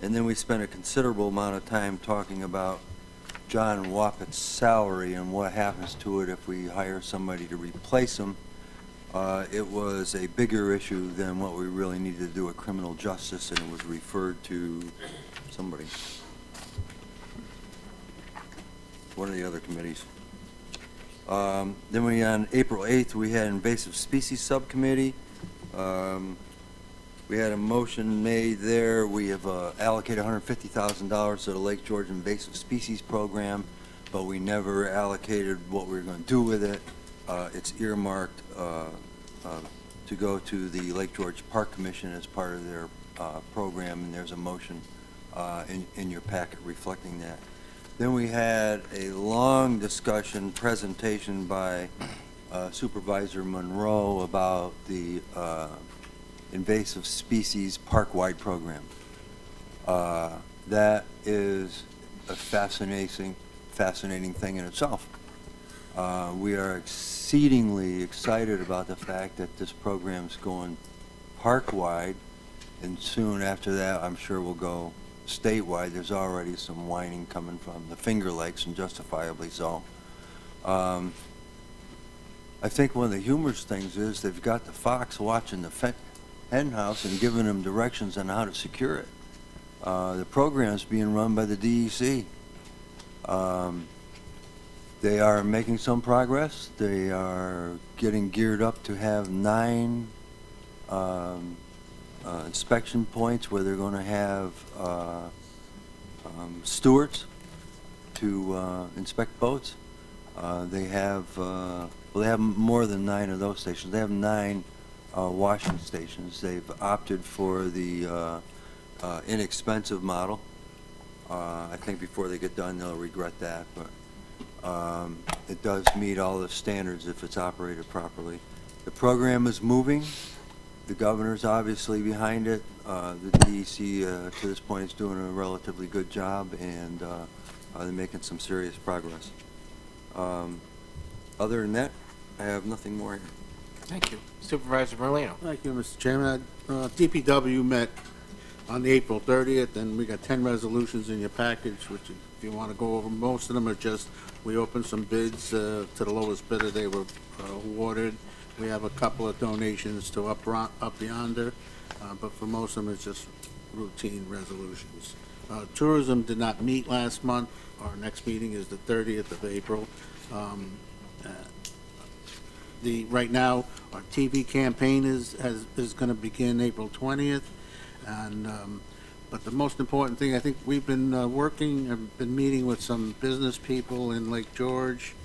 And then we spent a considerable amount of time talking about John Wappett's salary and what happens to it if we hire somebody to replace him. It was a bigger issue than what we really needed to do at criminal justice, and it was referred to somebody. One of the other committees. Then on April 8th, we had invasive species subcommittee. We had a motion made there. We have allocated $150,000 to the Lake George Invasive Species Program, but we never allocated what we were going to do with it. It's earmarked to go to the Lake George Park Commission as part of their program, and there's a motion in your packet reflecting that. Then we had a long discussion, presentation by Supervisor Monroe about the invasive species park-wide program. That is a fascinating thing in itself. We are exceedingly excited about the fact that this program's going park-wide, and soon after that, I'm sure we'll go statewide. There's already some whining coming from the Finger Lakes, and justifiably so. I think one of the humorous things is they've got the fox watching the hen house and giving them directions on how to secure it. The program's being run by the DEC. They are making some progress. They are getting geared up to have 9 inspection points where they're going to have stewards to inspect boats. They have well, they have more than 9 of those stations. They have 9 washing stations. They've opted for the inexpensive model. I think before they get done, they'll regret that, but it does meet all the standards if it's operated properly. The program is moving. The governor's obviously behind it. The DEC to this point is doing a relatively good job, and they're making some serious progress. Other than that, I have nothing more here. Thank you. Supervisor Merlino. Thank you, Mr. Chairman. DPW met on April 30th, and we got 10 resolutions in your package, which if you want to go over, most of them are just, we opened some bids to the lowest bidder, they were awarded. We have a couple of donations to Up Yonder, but for most of them, it's just routine resolutions. Tourism did not meet last month. Our next meeting is the 30th of April. Right now, our TV campaign is going to begin April 20th, and but the most important thing, I think we've been I've been meeting with some business people in Lake George,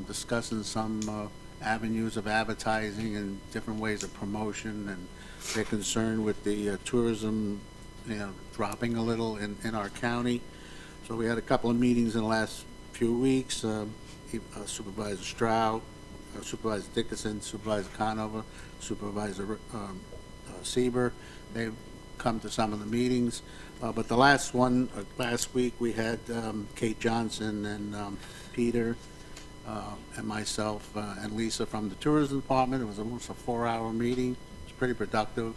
discussing some avenues of advertising and different ways of promotion, and they're concerned with the tourism, dropping a little in our county. So we had a couple of meetings in the last few weeks. Supervisor Stroud, Supervisor Dickinson, Supervisor Conover, Supervisor Sieber. They've come to some of the meetings. But the last one, last week, we had Kate Johnson and Peter and myself and Lisa from the tourism department. It was almost a 4-hour meeting. It was pretty productive.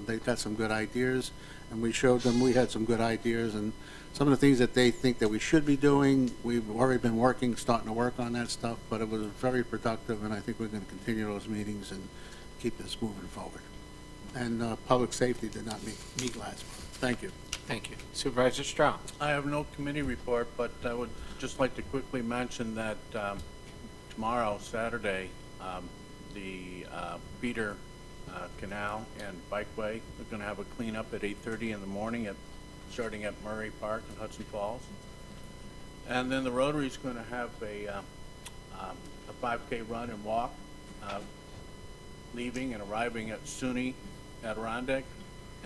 They've got some good ideas, and we showed them we had some good ideas, and some of the things that they think that we should be doing, we've already been starting to work on that stuff, but it was very productive, and I think we're going to continue those meetings and keep this moving forward. And public safety did not meet last month. Thank you. Thank you. Supervisor Stroud. I have no committee report, but I would just like to quickly mention that tomorrow, Saturday, the Beater Canal and Bikeway are going to have a cleanup at 8:30 in the morning starting at Murray Park in Hudson Falls. And then the Rotary's going to have a 5K run and walk, leaving and arriving at SUNY Adirondack,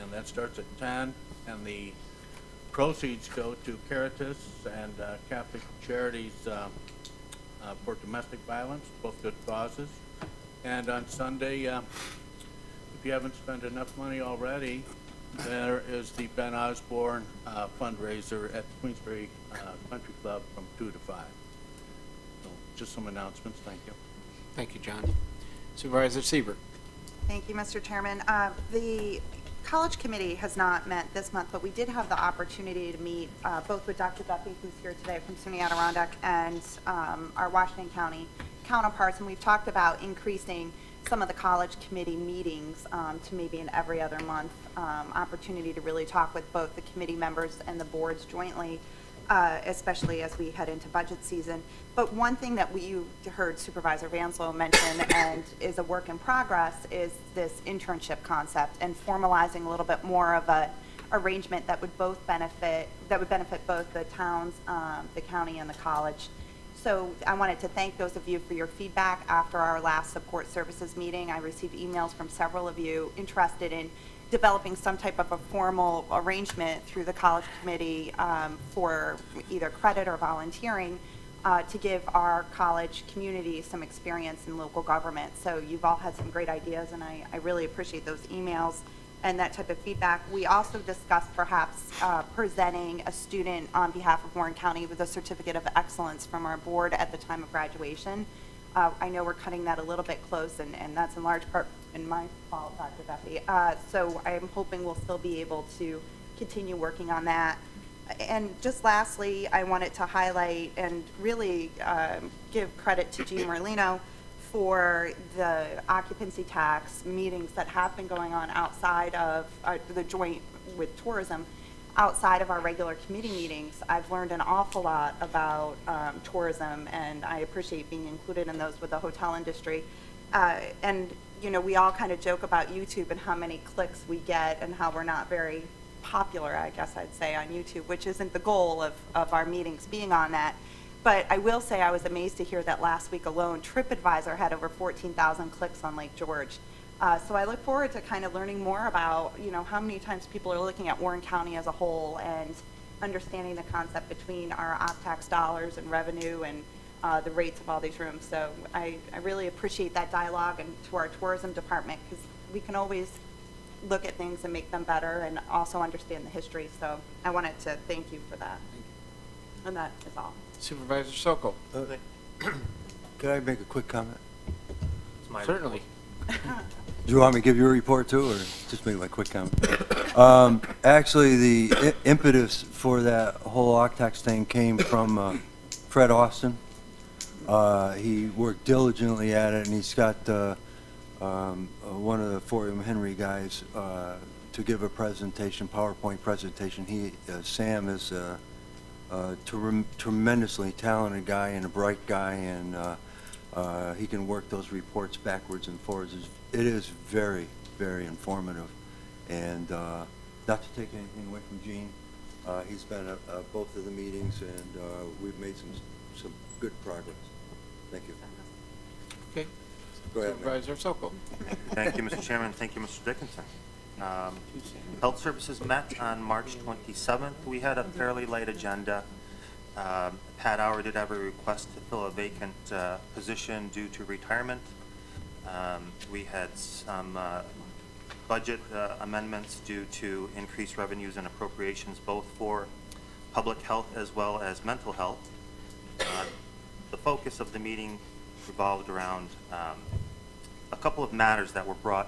and that starts at 10. And the proceeds go to Caritas and Catholic Charities for domestic violence, both good causes. And on Sunday, if you haven't spent enough money already, there is the Ben Osborne fundraiser at the Queensbury Country Club from 2 to 5. So just some announcements. Thank you. Thank you, John. Supervisor Sieber. Thank you, Mr. Chairman. The College Committee has not met this month, but we did have the opportunity to meet both with Dr. Duffy, who's here today from SUNY Adirondack, and our Washington County counterparts, and we've talked about increasing some of the College Committee meetings to maybe an every other month opportunity to really talk with both the committee members and the boards jointly, especially as we head into budget season. But one thing that you heard Supervisor Vanslo mention and is a work in progress is this internship concept and formalizing a little bit more of a arrangement that would benefit both the towns, the county, and the college. So I wanted to thank those of you for your feedback after our last support services meeting. I received emails from several of you interested in developing some type of a formal arrangement through the College Committee for either credit or volunteering to give our college community some experience in local government. So you've all had some great ideas, and I really appreciate those emails and that type of feedback. We also discussed perhaps presenting a student on behalf of Warren County with a certificate of excellence from our board at the time of graduation. I know we're cutting that a little bit close, and that's in large part in my fault, Dr. Duffy. So I'm hoping we'll still be able to continue working on that. And just lastly, I wanted to highlight and really give credit to Jean Merlino for the occupancy tax meetings that have been going on outside of the joint with tourism, outside of our regular committee meetings. I've learned an awful lot about tourism, and I appreciate being included in those with the hotel industry. And you know, we all kind of joke about YouTube and how many clicks we get and how we're not very popular, I guess I'd say, on YouTube, which isn't the goal of our meetings being on that. But I will say I was amazed to hear that last week alone, TripAdvisor had over 14,000 clicks on Lake George. So I look forward to kind of learning more about, how many times people are looking at Warren County as a whole and understanding the concept between our off-tax dollars and revenue and the rates of all these rooms. So I really appreciate that dialogue, and to our tourism department, because we can always look at things and make them better and also understand the history. So I wanted to thank you for that. And that is all. Supervisor Sokol. Could I make a quick comment? Certainly. Do you want me to give you a report too, or just make my quick comment? Actually, the impetus for that whole Octax thing came from Fred Austin. He worked diligently at it, and he's got one of the Fort William Henry guys to give a presentation, PowerPoint presentation. Sam is a tremendously talented guy and a bright guy, and he can work those reports backwards and forwards. It is very, very informative. And not to take anything away from Gene, he's been at both of the meetings, and we've made some good progress. Thank you. Okay. Go ahead, Supervisor Sokol. Thank you, Mr. Chairman. Thank you, Mr. Dickinson. Health Services met on March 27th. We had a fairly light agenda. Pat Auer did have a request to fill a vacant position due to retirement. We had some budget amendments due to increased revenues and appropriations, both for public health as well as mental health. The focus of the meeting revolved around a couple of matters that were brought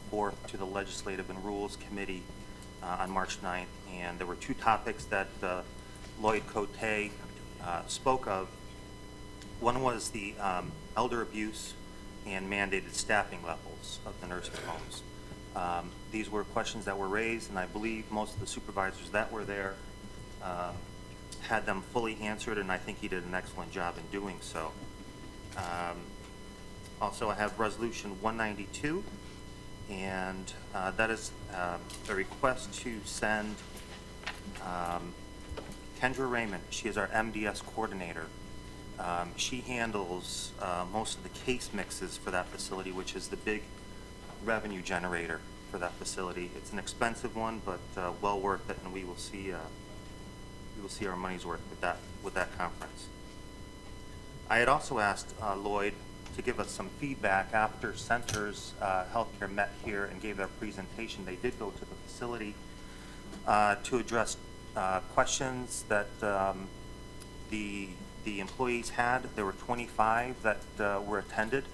forth to the Legislative and Rules Committee on March 9th, and there were two topics that Lloyd Cote spoke of. One was the elder abuse and mandated staffing levels of the nursing homes. These were questions that were raised, and I believe most of the supervisors that were there had them fully answered, and I think he did an excellent job in doing so. Also, I have Resolution 192, and that is a request to send Kendra Raymond. She is our MDS coordinator. She handles most of the case mixes for that facility, which is the big revenue generator for that facility. It's an expensive one, but well worth it, and we will see our money's worth with that conference. I had also asked Lloyd to give us some feedback after Centers Healthcare met here and gave their presentation. They did go to the facility to address questions that the employees had. There were 25 that were attended,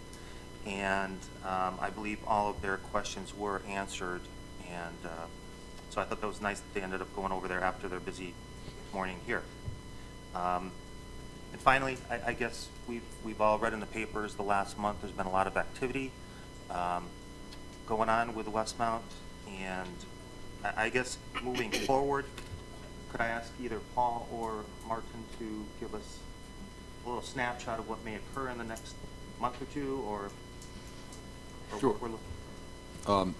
and I believe all of their questions were answered, and so I thought that was nice that they ended up going over there after their busy morning here. And finally, I guess we've all read in the papers the last month there's been a lot of activity going on with Westmount, and I guess moving forward, could I ask either Paul or Martin to give us a little snapshot of what may occur in the next month or two, or Sure. what we're looking?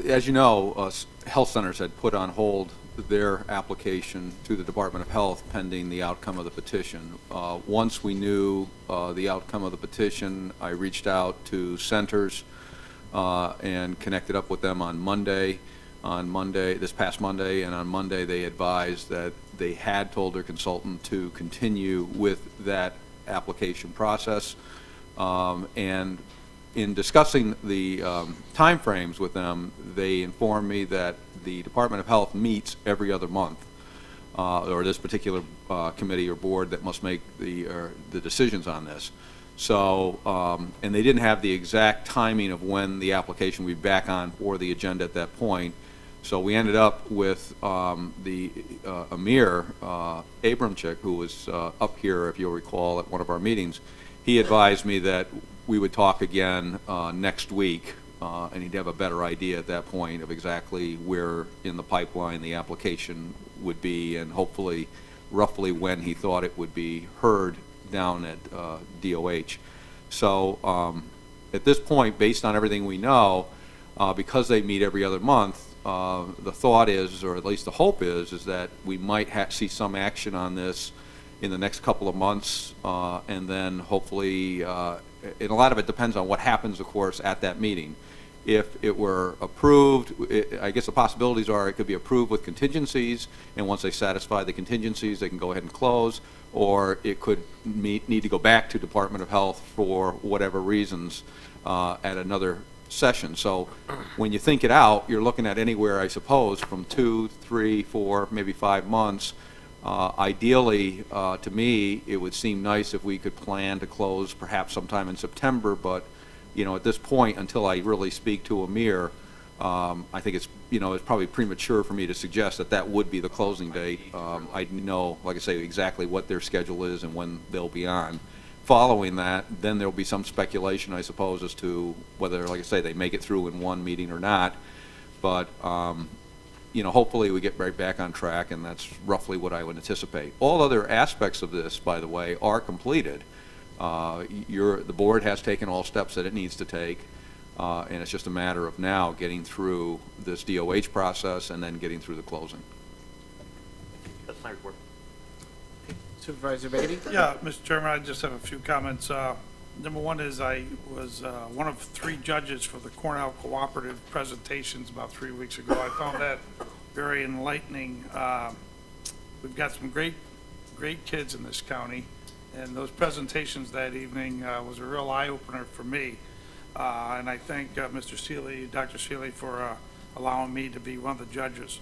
As you know, health centers had put on hold their application to the Department of Health pending the outcome of the petition. Once we knew the outcome of the petition, I reached out to centers and connected up with them on Monday. This past Monday, and on Monday they advised that they had told their consultant to continue with that application process. And in discussing the timeframes with them, they informed me that the Department of Health meets every other month, or this particular committee or board that must make the decisions on this. So, and they didn't have the exact timing of when the application would be back on for the agenda at that point. So we ended up with the Amir Abramchik, who was up here, if you'll recall, at one of our meetings. He advised me that we would talk again next week, and he'd have a better idea at that point of exactly where in the pipeline the application would be, and hopefully roughly when he thought it would be heard down at DOH. So at this point, based on everything we know, because they meet every other month, the thought is, or at least the hope is that we might see some action on this in the next couple of months, and then hopefully and a lot of it depends on what happens, of course, at that meeting. If it were approved, I guess the possibilities are it could be approved with contingencies, and once they satisfy the contingencies, they can go ahead and close, or it could need to go back to Department of Health for whatever reasons at another session. So when you think it out, you're looking at anywhere, I suppose, from 2, 3, 4, maybe 5 months. Ideally, to me, it would seem nice if we could plan to close perhaps sometime in September, but at this point, until I really speak to Amir, I think it's probably premature for me to suggest that would be the closing date. I know, like I say, exactly what their schedule is and when they'll be on. Following that, then there'll be some speculation, I suppose, as to whether, like I say, they make it through in one meeting or not. But hopefully we get right back on track, and that's roughly what I would anticipate. All other aspects of this, by the way, are completed. The board has taken all steps that it needs to take, and it's just a matter of now getting through this DOH process and then getting through the closing. That's my report. Supervisor Beatty? Yeah, Mr. Chairman, I just have a few comments. Number one is I was one of 3 judges for the Cornell Cooperative presentations about 3 weeks ago. I found that very enlightening. We've got some great kids in this county, and those presentations that evening was a real eye-opener for me. And I thank Mr. Seeley, Dr. Seeley, for allowing me to be one of the judges.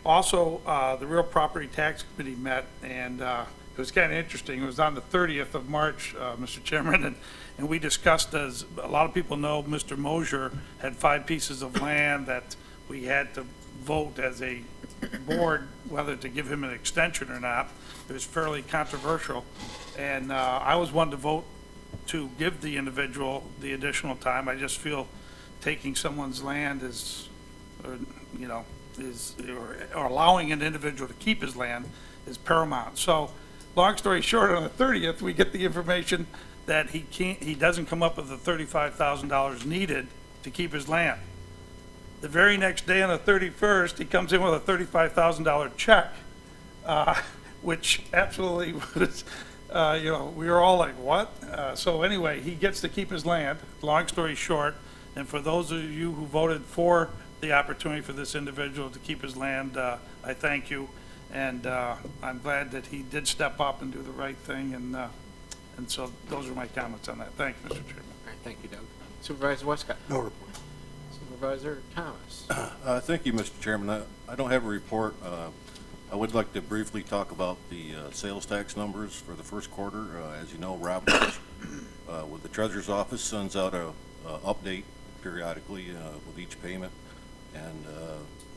Also, the Real Property Tax Committee met, and it was kind of interesting. It was on the 30th of March, Mr. Chairman, and we discussed, as a lot of people know, Mr. Mosier had 5 pieces of land that we had to vote as a board whether to give him an extension or not. It was fairly controversial, and I was one to vote to give the individual the additional time. I just feel taking someone's land is, or allowing an individual to keep his land is paramount. So, long story short, on the 30th, we get the information that he doesn't come up with the $35,000 needed to keep his land. The very next day, on the 31st, he comes in with a $35,000 check, which absolutely was, we were all like, what? So anyway, he gets to keep his land, long story short, and for those of you who voted for the opportunity for this individual to keep his land, I thank you, and I'm glad that he did step up and do the right thing, and so those are my comments on that. Thank you, Mr. Chairman. All right, thank you, Doug. Supervisor Westcott? No report. Supervisor Thomas? Thank you, Mr. Chairman. I don't have a report. I would like to briefly talk about the sales tax numbers for the first quarter. As you know, Rob with the Treasurer's Office sends out a update periodically with each payment, and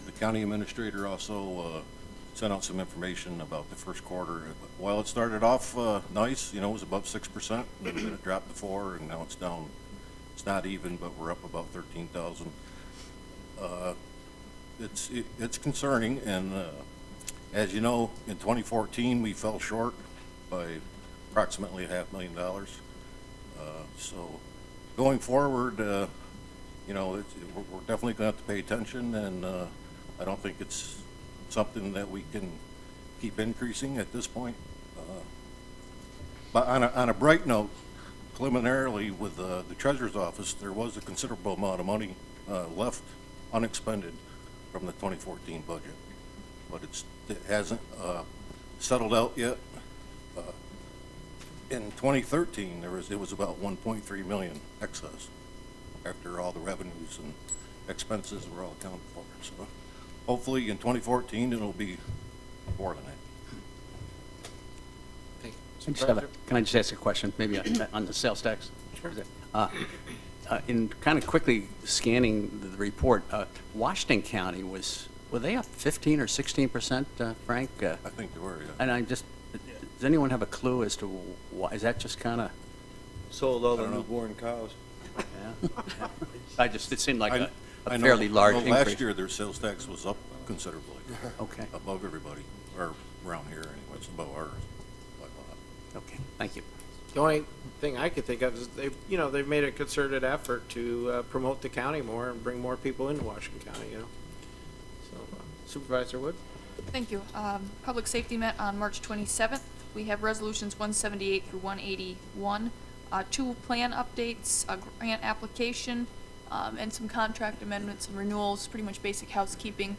the county administrator also sent out some information about the first quarter. While it started off nice, it was above 6%, and then it dropped to 4%, and now it's down. It's not even, but we're up about 13,000. It's concerning, and as you know, in 2014 we fell short by approximately $500,000. So going forward, we're definitely going to have to pay attention, and I don't think it's something that we can keep increasing at this point. But on a bright note, preliminarily with the Treasurer's Office, there was a considerable amount of money left unexpended from the 2014 budget, but it hasn't settled out yet. In 2013, it was about 1.3 million excess after all the revenues and expenses were all accounted for. So hopefully in 2014 it'll be more than that. Can I just ask a question, maybe on the sales tax? Sure. In kind of quickly scanning the report, Washington County were they up 15 or 16%, Frank? I think they were, yeah. And does anyone have a clue as to why? Is that just kind of sold all the newborn cows? Yeah. It seemed like a I know, fairly large increase. Last year their sales tax was up considerably. Okay. Above everybody, or around here anyway, it's above ours. Okay, thank you. The only thing I could think of is they've made a concerted effort to promote the county more and bring more people into Washington County, So, Supervisor Wood? Thank you. Public Safety met on March 27th. We have resolutions 178 through 181. 2 plan updates, a grant application, and some contract amendments and renewals, pretty much basic housekeeping.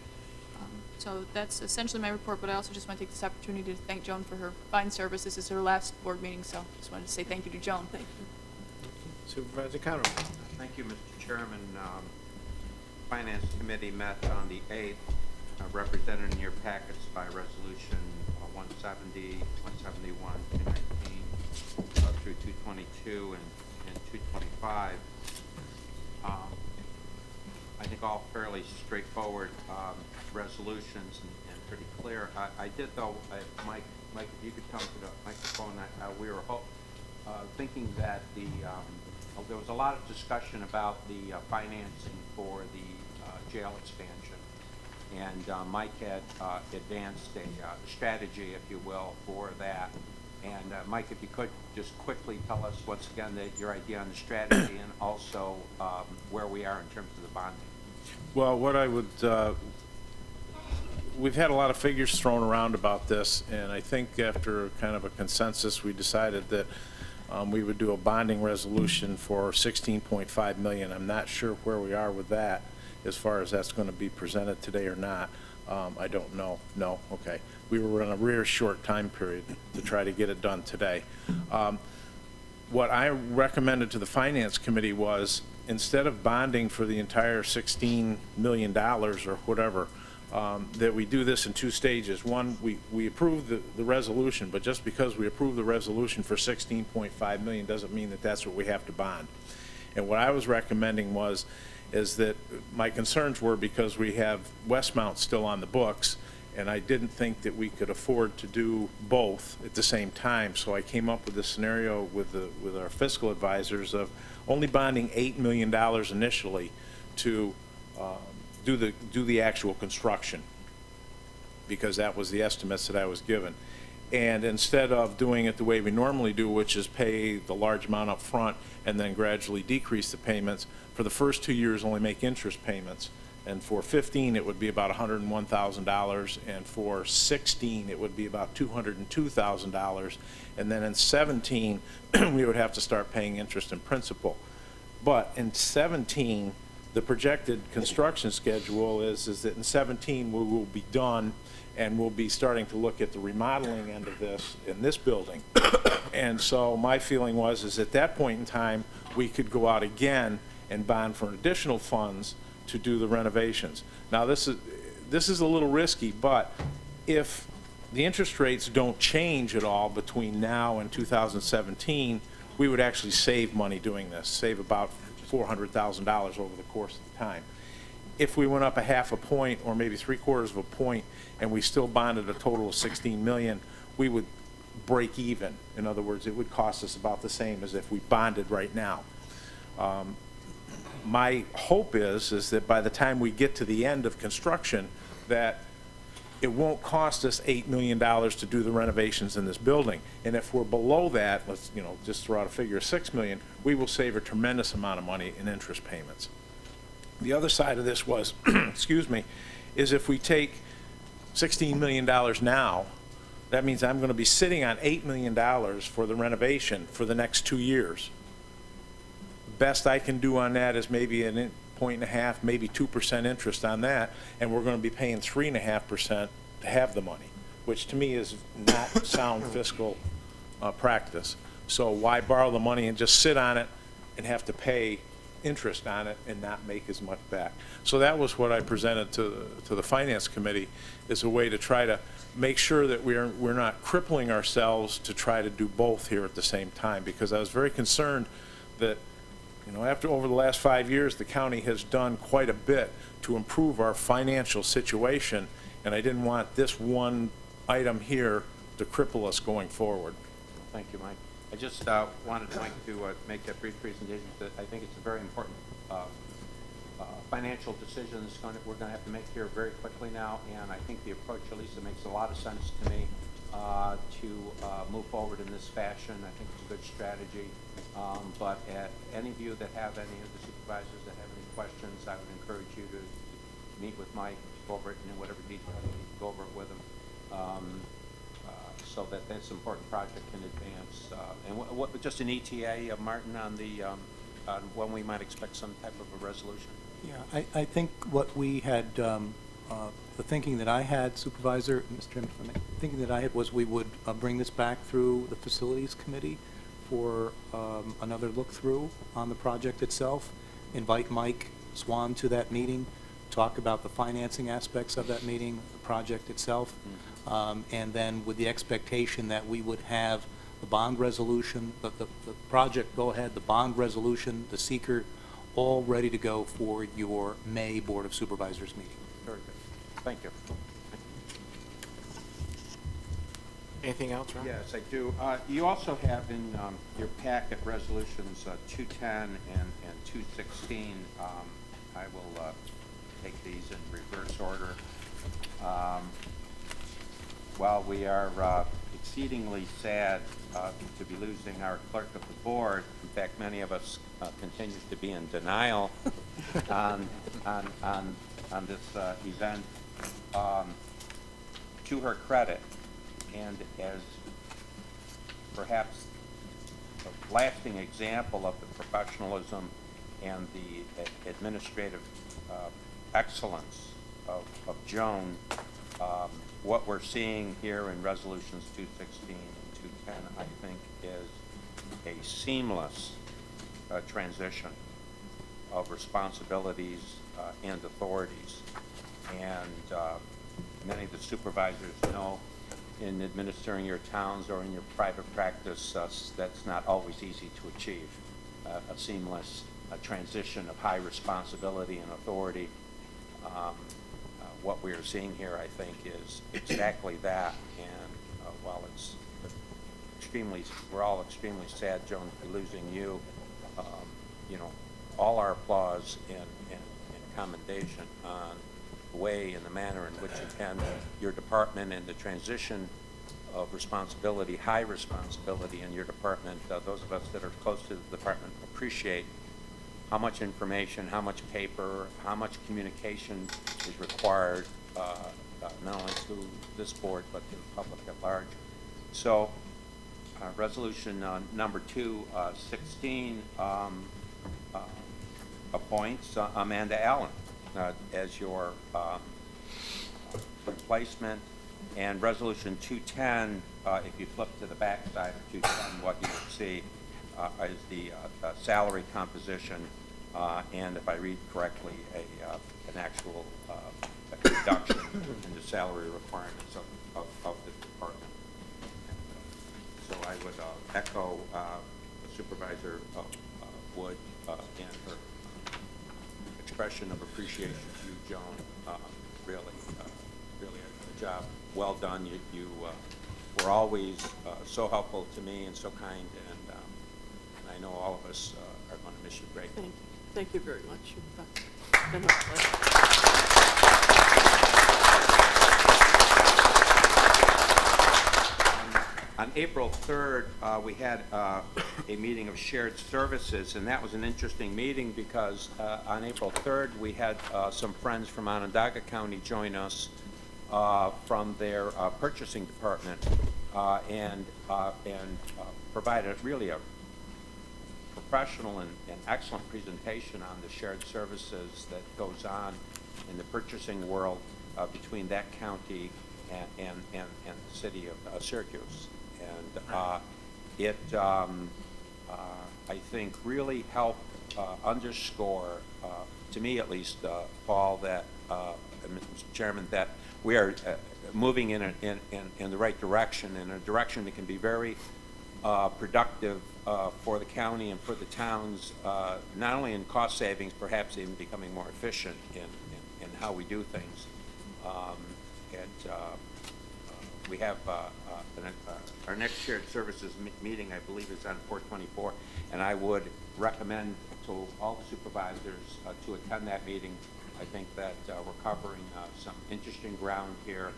So that's essentially my report, but I also just want to take this opportunity to thank Joan for her fine service. This is her last board meeting, so just wanted to say thank you to Joan. Thank you. Supervisor Cottle. Thank you, Mr. Chairman. Finance Committee met on the 8th, represented in your packets by Resolution 170, 171, 219, through 222 and 225. I think all fairly straightforward resolutions and pretty clear. I did, though, Mike, if you could come to the microphone, we were thinking that there was a lot of discussion about the financing for the jail expansion. And Mike had advanced a strategy, if you will, for that. And Mike, if you could just quickly tell us once again your idea on the strategy and also where we are in terms of the bonding. Well, what I would, we've had a lot of figures thrown around about this, and I think after kind of a consensus, we decided that we would do a bonding resolution for $16.5 million. I'm not sure where we are with that, as far as that's going to be presented today or not. I don't know. No, okay. We were in a real short time period to try to get it done today. What I recommended to the Finance Committee was, instead of bonding for the entire $16 million or whatever, that we do this in 2 stages. One, we approve the resolution, but just because we approve the resolution for $16.5 million doesn't mean that that's what we have to bond. And what I was recommending is that my concerns were because we have Westmount still on the books, and I didn't think that we could afford to do both at the same time. So I came up with a scenario with our fiscal advisors of only bonding $8 million initially to do the actual construction, because that was the estimates that I was given. And instead of doing it the way we normally do, which is pay the large amount up front and then gradually decrease the payments, for the first 2 years only make interest payments. And for 15, it would be about $101,000, and for 16, it would be about $202,000. And then in 17, we would have to start paying interest and principal. But in 17, the projected construction schedule is that in 17 we will be done, and we'll be starting to look at the remodeling end of this in this building. And so my feeling is at that point in time, we could go out again and bond for additional funds to do the renovations. Now this is a little risky, but if the interest rates don't change at all between now and 2017, we would actually save money doing this, save about $400,000 over the course of the time. If we went up a half a point or maybe 3/4 of a point and we still bonded a total of $16 million, we would break even. In other words, it would cost us about the same as if we bonded right now. My hope is that by the time we get to the end of construction, that it won't cost us $8 million to do the renovations in this building. And if we're below that, let's just throw out a figure of $6 million, we will save a tremendous amount of money in interest payments. The other side of this was, excuse me, is if we take $16 million now, that means I'm going to be sitting on $8 million for the renovation for the next 2 years. Best I can do on that is maybe a 1.5%, maybe 2% interest on that, and we're going to be paying 3.5% to have the money, which to me is not sound fiscal practice. So why borrow the money and just sit on it and have to pay interest on it and not make as much back? So that was what I presented to the Finance Committee, as a way to try to make sure that we're not crippling ourselves to try to do both here at the same time, because I was very concerned that over the last 5 years, the county has done quite a bit to improve our financial situation, and I didn't want this one item here to cripple us going forward. Thank you, Mike. I just wanted Mike to make that brief presentation. I think it's a very important financial decision we're going to have to make here very quickly now, and I think the approach, Elisa, makes a lot of sense to me to move forward in this fashion. I think it's a good strategy. But any of you that have any of the supervisors that have any questions, I would encourage you to meet with Mike, go over it in whatever detail you need to go over it with him. so that this important project can advance. And what, just an ETA, Martin, on the, on when we might expect some type of a resolution? Yeah, I think what we had, the thinking that I had, Supervisor, Mr. Chairman, if I may, thinking that I had was we would bring this back through the Facilities Committee for another look-through on the project itself, invite Mike Swan to that meeting, talk about the financing aspects of that meeting, the project itself, and then with the expectation that we would have the bond resolution, the project go-ahead, the bond resolution, the seeker, all ready to go for your May Board of Supervisors meeting. Very good. Thank you. Anything else, Ron? Yes, I do. You also have in your packet resolutions 210 and 216. I will take these in reverse order. While we are exceedingly sad to be losing our clerk of the board, in fact, many of us continue to be in denial on this event, to her credit, and as perhaps a lasting example of the professionalism and the administrative excellence of Joan, what we're seeing here in resolutions 216 and 210, I think, is a seamless transition of responsibilities and authorities. And many of the supervisors know in administering your towns or in your private practice, that's not always easy to achieve. A seamless transition of high responsibility and authority. What we are seeing here, I think, is exactly that. And while it's extremely, we're all extremely sad, Joan, for losing you, you know, all our applause and commendation on the way and the manner in which you handle your department and the transition of responsibility, high responsibility in your department. Those of us that are close to the department appreciate how much information, how much paper, how much communication is required, not only to this board, but to the public at large. So, resolution number 216 appoints Amanda Allen as your replacement. And resolution 210, if you flip to the back side of 210, what you will see is the salary composition, and if I read correctly, an actual reduction in the salary requirements of the department. So I would echo Supervisor Wood and her expression of appreciation to you, Joan. Really a job well done. You were always so helpful to me and so kind, and I know all of us are going to miss you greatly. Thank you very much. It's been a pleasure. On April 3rd, we had a meeting of shared services, and that was an interesting meeting because on April 3rd, we had some friends from Onondaga County join us from their purchasing department and provided really a professional and excellent presentation on the shared services that goes on in the purchasing world between that county and the city of Syracuse. And it, I think, really helped underscore, to me at least, Paul, that, Mr. Chairman, that we are moving in the right direction, in a direction that can be very productive for the county and for the towns, not only in cost savings, perhaps even becoming more efficient in how we do things. We have our next shared services meeting, I believe, is on 4/24, and I would recommend to all the supervisors to attend that meeting. I think that we're covering some interesting ground here,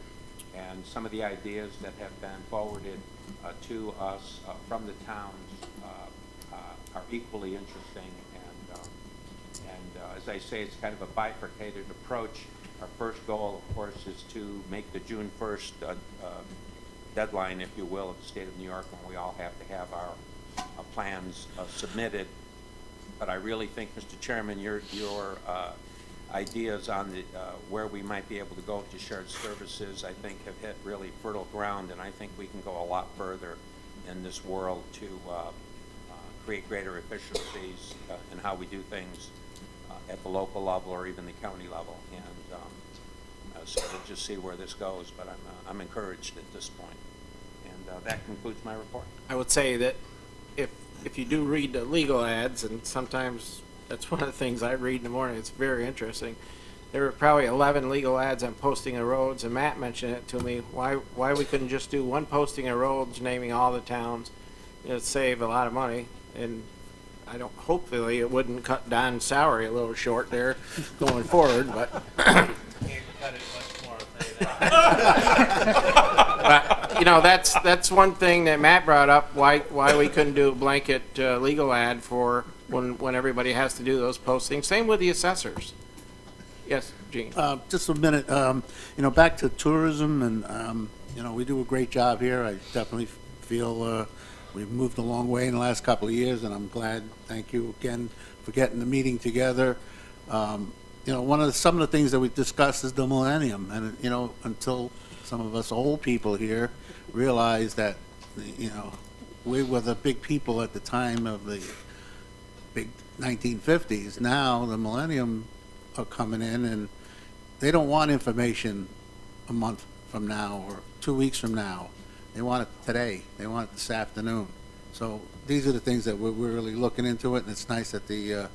and some of the ideas that have been forwarded to us from the towns are equally interesting. And as I say, it's kind of a bifurcated approach. Our first goal, of course, is to make the June 1st deadline, if you will, of the state of New York when we all have to have our plans submitted. But I really think, Mr. Chairman, your ideas on the where we might be able to go to shared services, I think, have hit really fertile ground, and I think we can go a lot further in this world to create greater efficiencies in how we do things at the local level or even the county level. And so we'll just see where this goes, but I'm encouraged at this point. And that concludes my report. I would say that if you do read the legal ads, and sometimes that's one of the things I read in the morning, it's very interesting. There were probably 11 legal ads on posting of roads, and Matt mentioned it to me, why we couldn't just do one posting of roads naming all the towns. It'd save a lot of money, and hopefully it wouldn't cut Don's salary a little short there going forward, but. But, you know, that's one thing that Matt brought up, why we couldn't do a blanket legal ad for when everybody has to do those postings. Same with the assessors. Yes, Gene. Just a minute. You know, back to tourism, and you know, we do a great job here. I definitely feel we've moved a long way in the last couple of years, and I'm glad. Thank you again for getting the meeting together. You know, some of the things that we discussed is the millennium, and you know, until some of us old people here realize that, you know, we were the big people at the time of the big 1950s. Now the millennium are coming in, and they don't want information a month from now or 2 weeks from now. They want it today. They want it this afternoon. So these are the things that we're really looking into it, and it's nice that the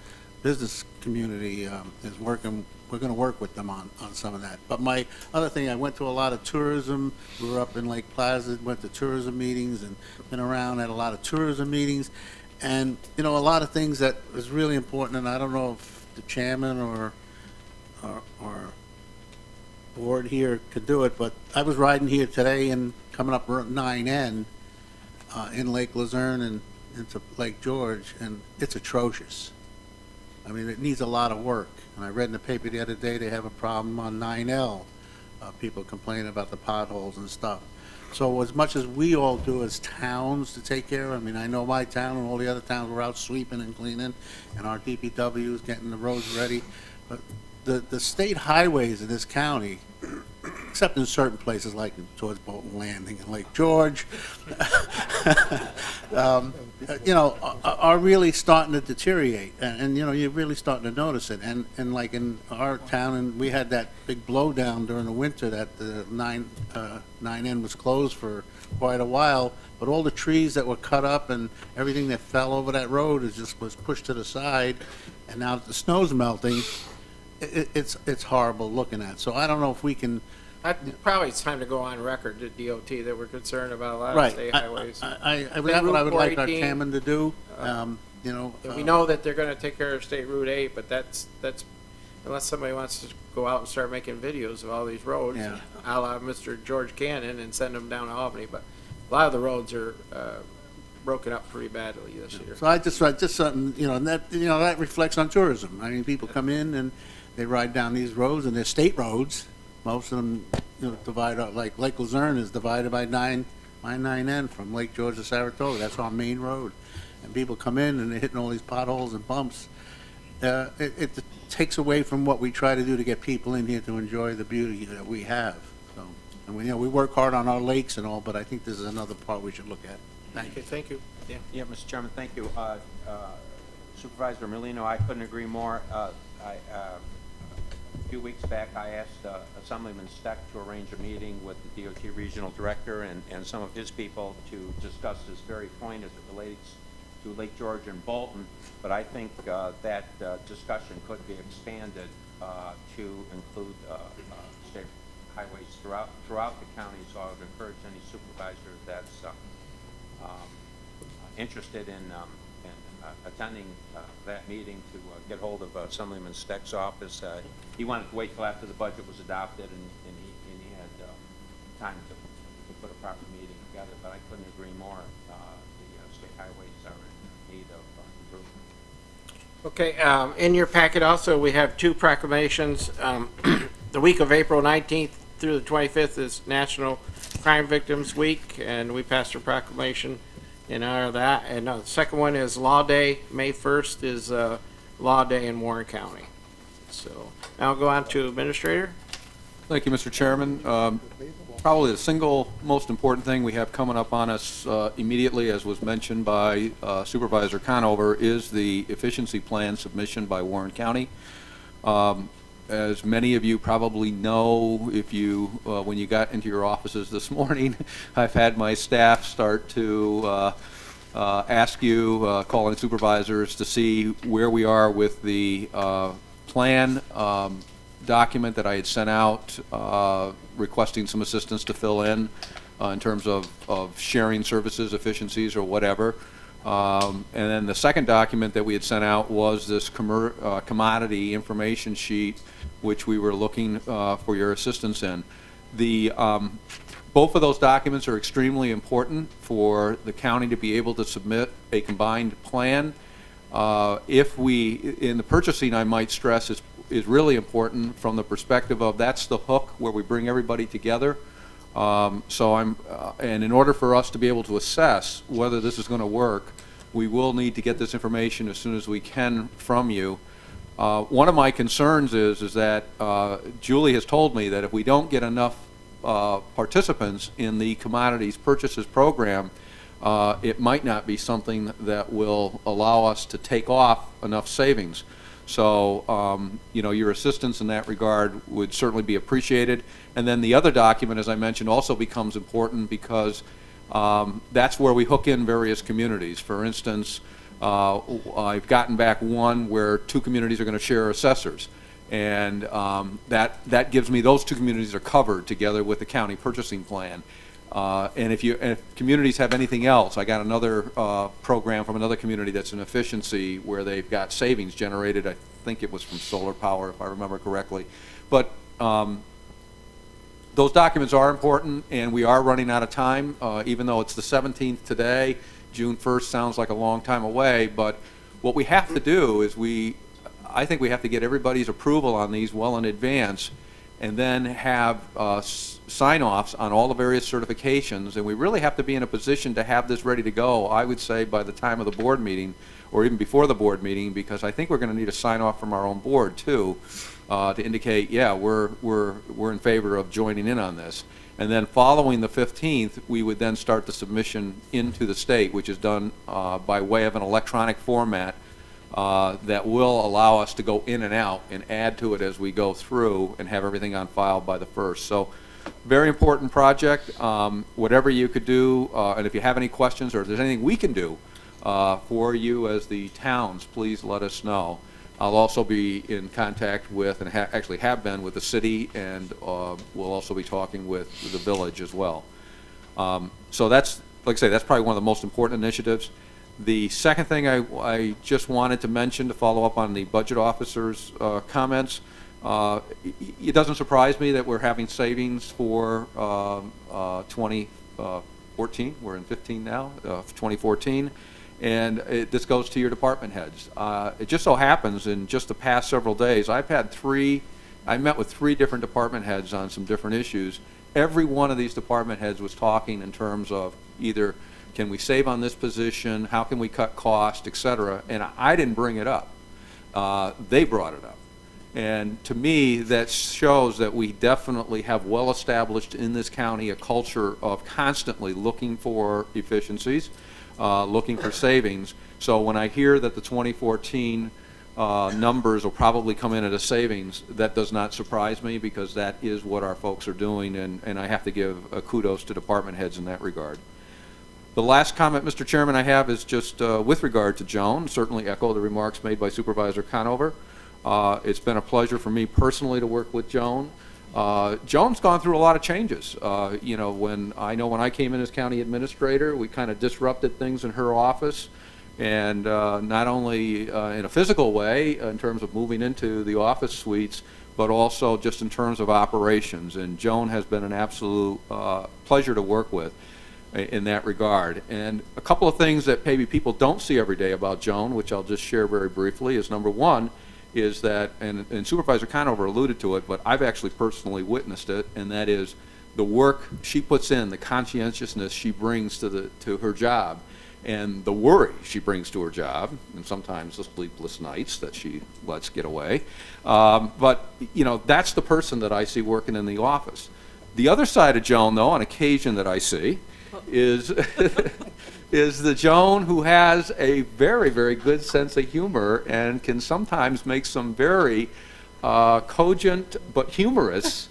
business community is working. We're going to work with them on some of that. But my other thing, I went to a lot of tourism. We were up in Lake Placid, went to tourism meetings, and been around at a lot of tourism meetings. And, you know, a lot of things that was really important, and I don't know if the chairman or board here could do it, but I was riding here today and coming up Route 9N in Lake Luzerne and into Lake George, and it's atrocious. I mean, it needs a lot of work. And I read in the paper the other day they have a problem on 9L. People complaining about the potholes and stuff. So as much as we all do as towns to take care of, I mean, I know my town and all the other towns were out sweeping and cleaning, and our DPW is getting the roads ready. But the state highways of this county, except in certain places like towards Bolton Landing and Lake George, you know, are really starting to deteriorate, and you know, you're really starting to notice it. And like in our town, and we had that big blowdown during the winter that the 9N was closed for quite a while. But all the trees that were cut up and everything that fell over that road was pushed to the side, and now that the snow's melting, it's horrible looking at. So I don't know if we can. Probably it's time to go on record to DOT that we're concerned about a lot Right. of state highways. That's what I would like our chairman to do. You know, we know that they're going to take care of State Route 8, but that's unless somebody wants to go out and start making videos of all these roads, Yeah. a la Mr. George Cannon, and send them down to Albany. But a lot of the roads are broken up pretty badly this year. So I just something, you know, and that reflects on tourism. I mean, people come in and they ride down these roads, and they're state roads. Most of them, you know, divide up. Like Lake Luzerne is divided by 9N from Lake George to Saratoga. That's our main road, and people come in and they're hitting all these potholes and bumps. It takes away from what we try to do to get people in here to enjoy the beauty that we have. So, and we, you know, we work hard on our lakes and all, but I think this is another part we should look at. Thank you. Thank you. Yeah. Yeah, Mr. Chairman, thank you. Supervisor Merlino, I couldn't agree more. A few weeks back, I asked Assemblyman Steck to arrange a meeting with the DOT Regional Director and some of his people to discuss this very point as it relates to Lake George and Bolton. But I think that discussion could be expanded to include state highways throughout the county. So I would encourage any supervisor that's interested in attending that meeting to get hold of Assemblyman Steck's office. He wanted to wait till after the budget was adopted, and he had time to put a proper meeting together. But I couldn't agree more. The state highways are in need of improvement. Okay. In your packet also, we have two proclamations. The week of April 19th through the 25th is National Crime Victims Week, and we passed a proclamation in honor of that. And the second one is Law Day. May 1st is Law Day in Warren County. So now I'll go on to Administrator. Thank you, Mr. Chairman. Probably the single most important thing we have coming up on us immediately, as was mentioned by Supervisor Conover, is the efficiency plan submission by Warren County. As many of you probably know, if you when you got into your offices this morning, I've had my staff start to ask you, call in supervisors to see where we are with the plan document that I had sent out requesting some assistance to fill in terms of sharing services, efficiencies, or whatever. And then the second document that we had sent out was this commodity information sheet, which we were looking for your assistance in. Both of those documents are extremely important for the county to be able to submit a combined plan. If we, in the purchasing, I might stress, is really important from the perspective of that's the hook where we bring everybody together. And in order for us to be able to assess whether this is going to work, we will need to get this information as soon as we can from you. One of my concerns is that Julie has told me that if we don't get enough participants in the commodities purchases program, it might not be something that will allow us to take off enough savings. So, you know, your assistance in that regard would certainly be appreciated. And then the other document, as I mentioned, also becomes important because that's where we hook in various communities. For instance, I've gotten back one where 2 communities are going to share assessors. And that gives me those 2 communities are covered together with the county purchasing plan. And if communities have anything else, I got another program from another community that's an efficiency where they've got savings generated. I think it was from solar power, if I remember correctly. But those documents are important, and we are running out of time. Even though it's the 17th today, June 1st sounds like a long time away. But what we have to do is I think we have to get everybody's approval on these well in advance, and then have sign-offs on all the various certifications, and we really have to be in a position to have this ready to go, I would say, by the time of the board meeting, or even before the board meeting, because I think we're going to need a sign-off from our own board, too, to indicate, yeah, we're in favor of joining in on this. And then following the 15th, we would then start the submission into the state, which is done by way of an electronic format that will allow us to go in and out and add to it as we go through and have everything on file by the 1st. So very important project. Whatever you could do, and if you have any questions or if there's anything we can do for you as the towns, please let us know. I'll also be in contact with, and actually have been, with the city, and we'll also be talking with the village as well. So that's, like I say, that's probably one of the most important initiatives. The second thing I just wanted to mention, to follow up on the budget officer's comments, it doesn't surprise me that we're having savings for 2014. We're in 15 now, 2014. And this goes to your department heads. It just so happens in just the past several days, I met with 3 different department heads on some different issues. Every one of these department heads was talking in terms of either, can we save on this position, how can we cut cost, et cetera, and I didn't bring it up. They brought it up. And to me, that shows that we definitely have well established in this county a culture of constantly looking for efficiencies, looking for savings. So when I hear that the 2014 numbers will probably come in at a savings, that does not surprise me, because that is what our folks are doing, and I have to give kudos to department heads in that regard. The last comment, Mr. Chairman, I have is just with regard to Joan. Certainly echo the remarks made by Supervisor Conover. It's been a pleasure for me personally to work with Joan. Joan's gone through a lot of changes. You know, when I came in as county administrator, we kind of disrupted things in her office, and not only in a physical way in terms of moving into the office suites, but also just in terms of operations. And Joan has been an absolute pleasure to work with in that regard. And a couple of things that maybe people don't see every day about Joan, which I'll just share very briefly, is number one, is that, and Supervisor Conover alluded to it, but I've actually personally witnessed it, and that is the work she puts in, the conscientiousness she brings to her job, and the worry she brings to her job, and sometimes the sleepless nights that she lets get away. But, you know, that's the person that I see working in the office. The other side of Joan, though, on occasion that I see, is is the Joan who has a very, very good sense of humor and can sometimes make some very cogent but humorous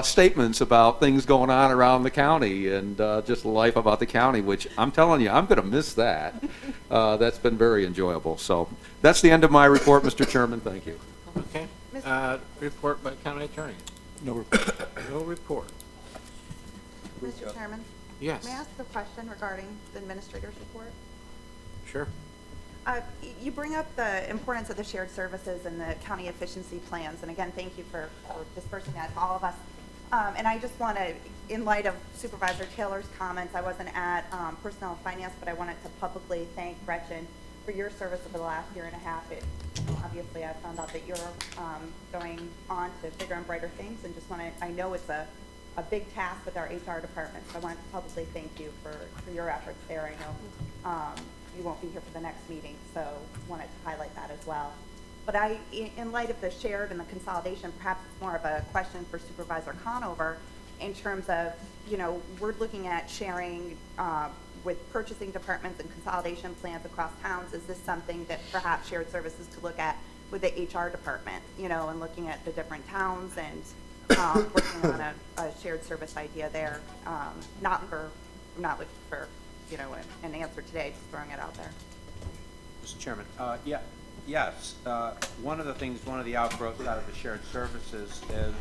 statements about things going on around the county and just life about the county, which I'm telling you, I'm going to miss that. That's been very enjoyable. So that's the end of my report, Mr. Chairman. Thank you. Okay. Report by county attorney. No report. No report. Mr. Chairman? Yes. May I ask a question regarding the administrator's report? Sure. You bring up the importance of the shared services and the county efficiency plans, and again, thank you for dispersing that to all of us. And I just want to, in light of Supervisor Taylor's comments, I wasn't at Personnel and Finance, but I wanted to publicly thank Gretchen for your service over the last year and a half. Obviously, I found out that you're going on to bigger and brighter things, and just want to, I know it's a big task with our HR department, so I wanted to publicly thank you for your efforts there. I know you won't be here for the next meeting, so wanted to highlight that as well. But in light of the shared and the consolidation, perhaps it's more of a question for Supervisor Conover in terms of, you know, we're looking at sharing with purchasing departments and consolidation plans across towns. Is this something that perhaps shared services could look at with the HR department, you know, and looking at the different towns and working on a shared service idea there? I'm not looking for, you know, an answer today, just throwing it out there. Mr. Chairman, yes. One of the outgrowths out of the shared services is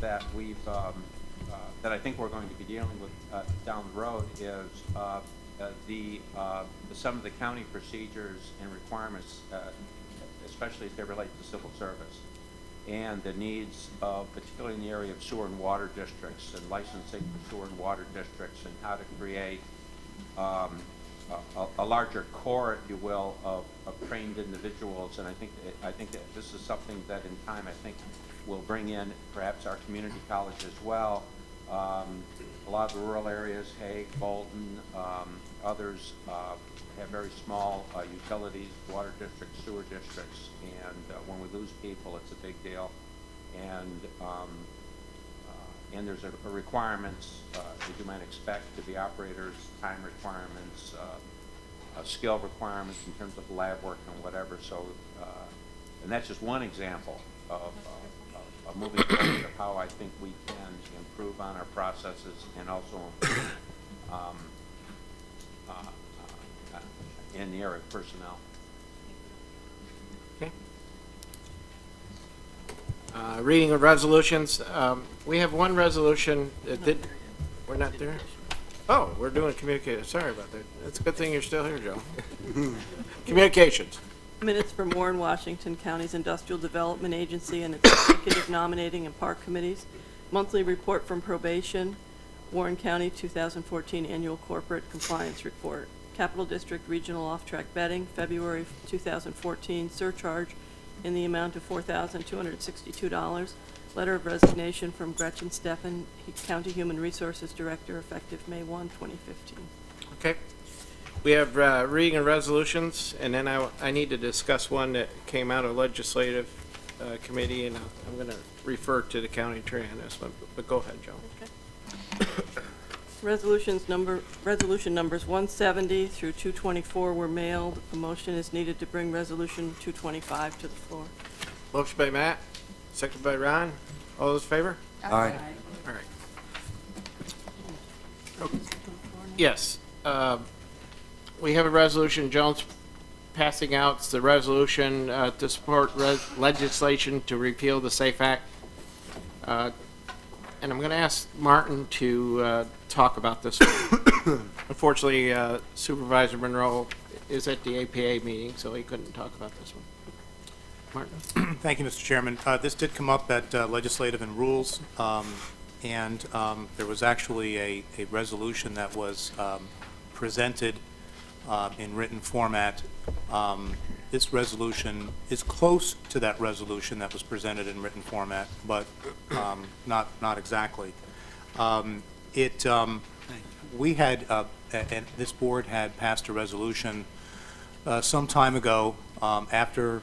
that we've, that I think we're going to be dealing with down the road is some of the county procedures and requirements, especially as they relate to civil service, and the needs of, particularly in the area of sewer and water districts and licensing for sewer and water districts, and how to create a larger core, if you will, of trained individuals. And I think that this is something that in time I think will bring in perhaps our community college as well. A lot of the rural areas, Hague, Bolton, others have very small utilities, water districts, sewer districts, and when we lose people, it's a big deal. And there's a requirements, as you might expect, to be operators, time requirements, skill requirements in terms of lab work and whatever. So, and that's just one example of moving forward of how I think we can improve on our processes and also improve in the area of personnel. Okay. Reading of resolutions. We have one resolution that did. We're not there? Oh, we're doing communications. Sorry about that. It's a good thing you're still here, Joe. Communications. Minutes from Warren, Washington County's Industrial Development Agency and its executive nominating and park committees. Monthly report from probation. Warren County 2014 Annual Corporate Compliance Report. Capital District Regional Off-Track Betting, February 2014 surcharge in the amount of $4,262. Letter of resignation from Gretchen Steffen, County Human Resources Director, effective May 1, 2015. Okay. We have reading of resolutions, and then I need to discuss one that came out of legislative committee, and I'm going to refer to the county attorney on this one. But go ahead, Joe. Okay. Resolution numbers 170 through 224 were mailed. A motion is needed to bring resolution 225 to the floor. Motion by Matt, second by Ron. All those in favor? Aye. All right. Okay. Yes. We have a resolution, Jones passing out. It's the resolution to support legislation to repeal the SAFE Act. And I'm going to ask Martin to talk about this one. Unfortunately, Supervisor Monroe is at the APA meeting, so he couldn't talk about this one. Martin? Thank you, Mr. Chairman. This did come up at Legislative and Rules, and there was actually a resolution that was presented in written format. This resolution is close to that resolution that was presented in written format, but not exactly. We had, and this board had passed a resolution some time ago after,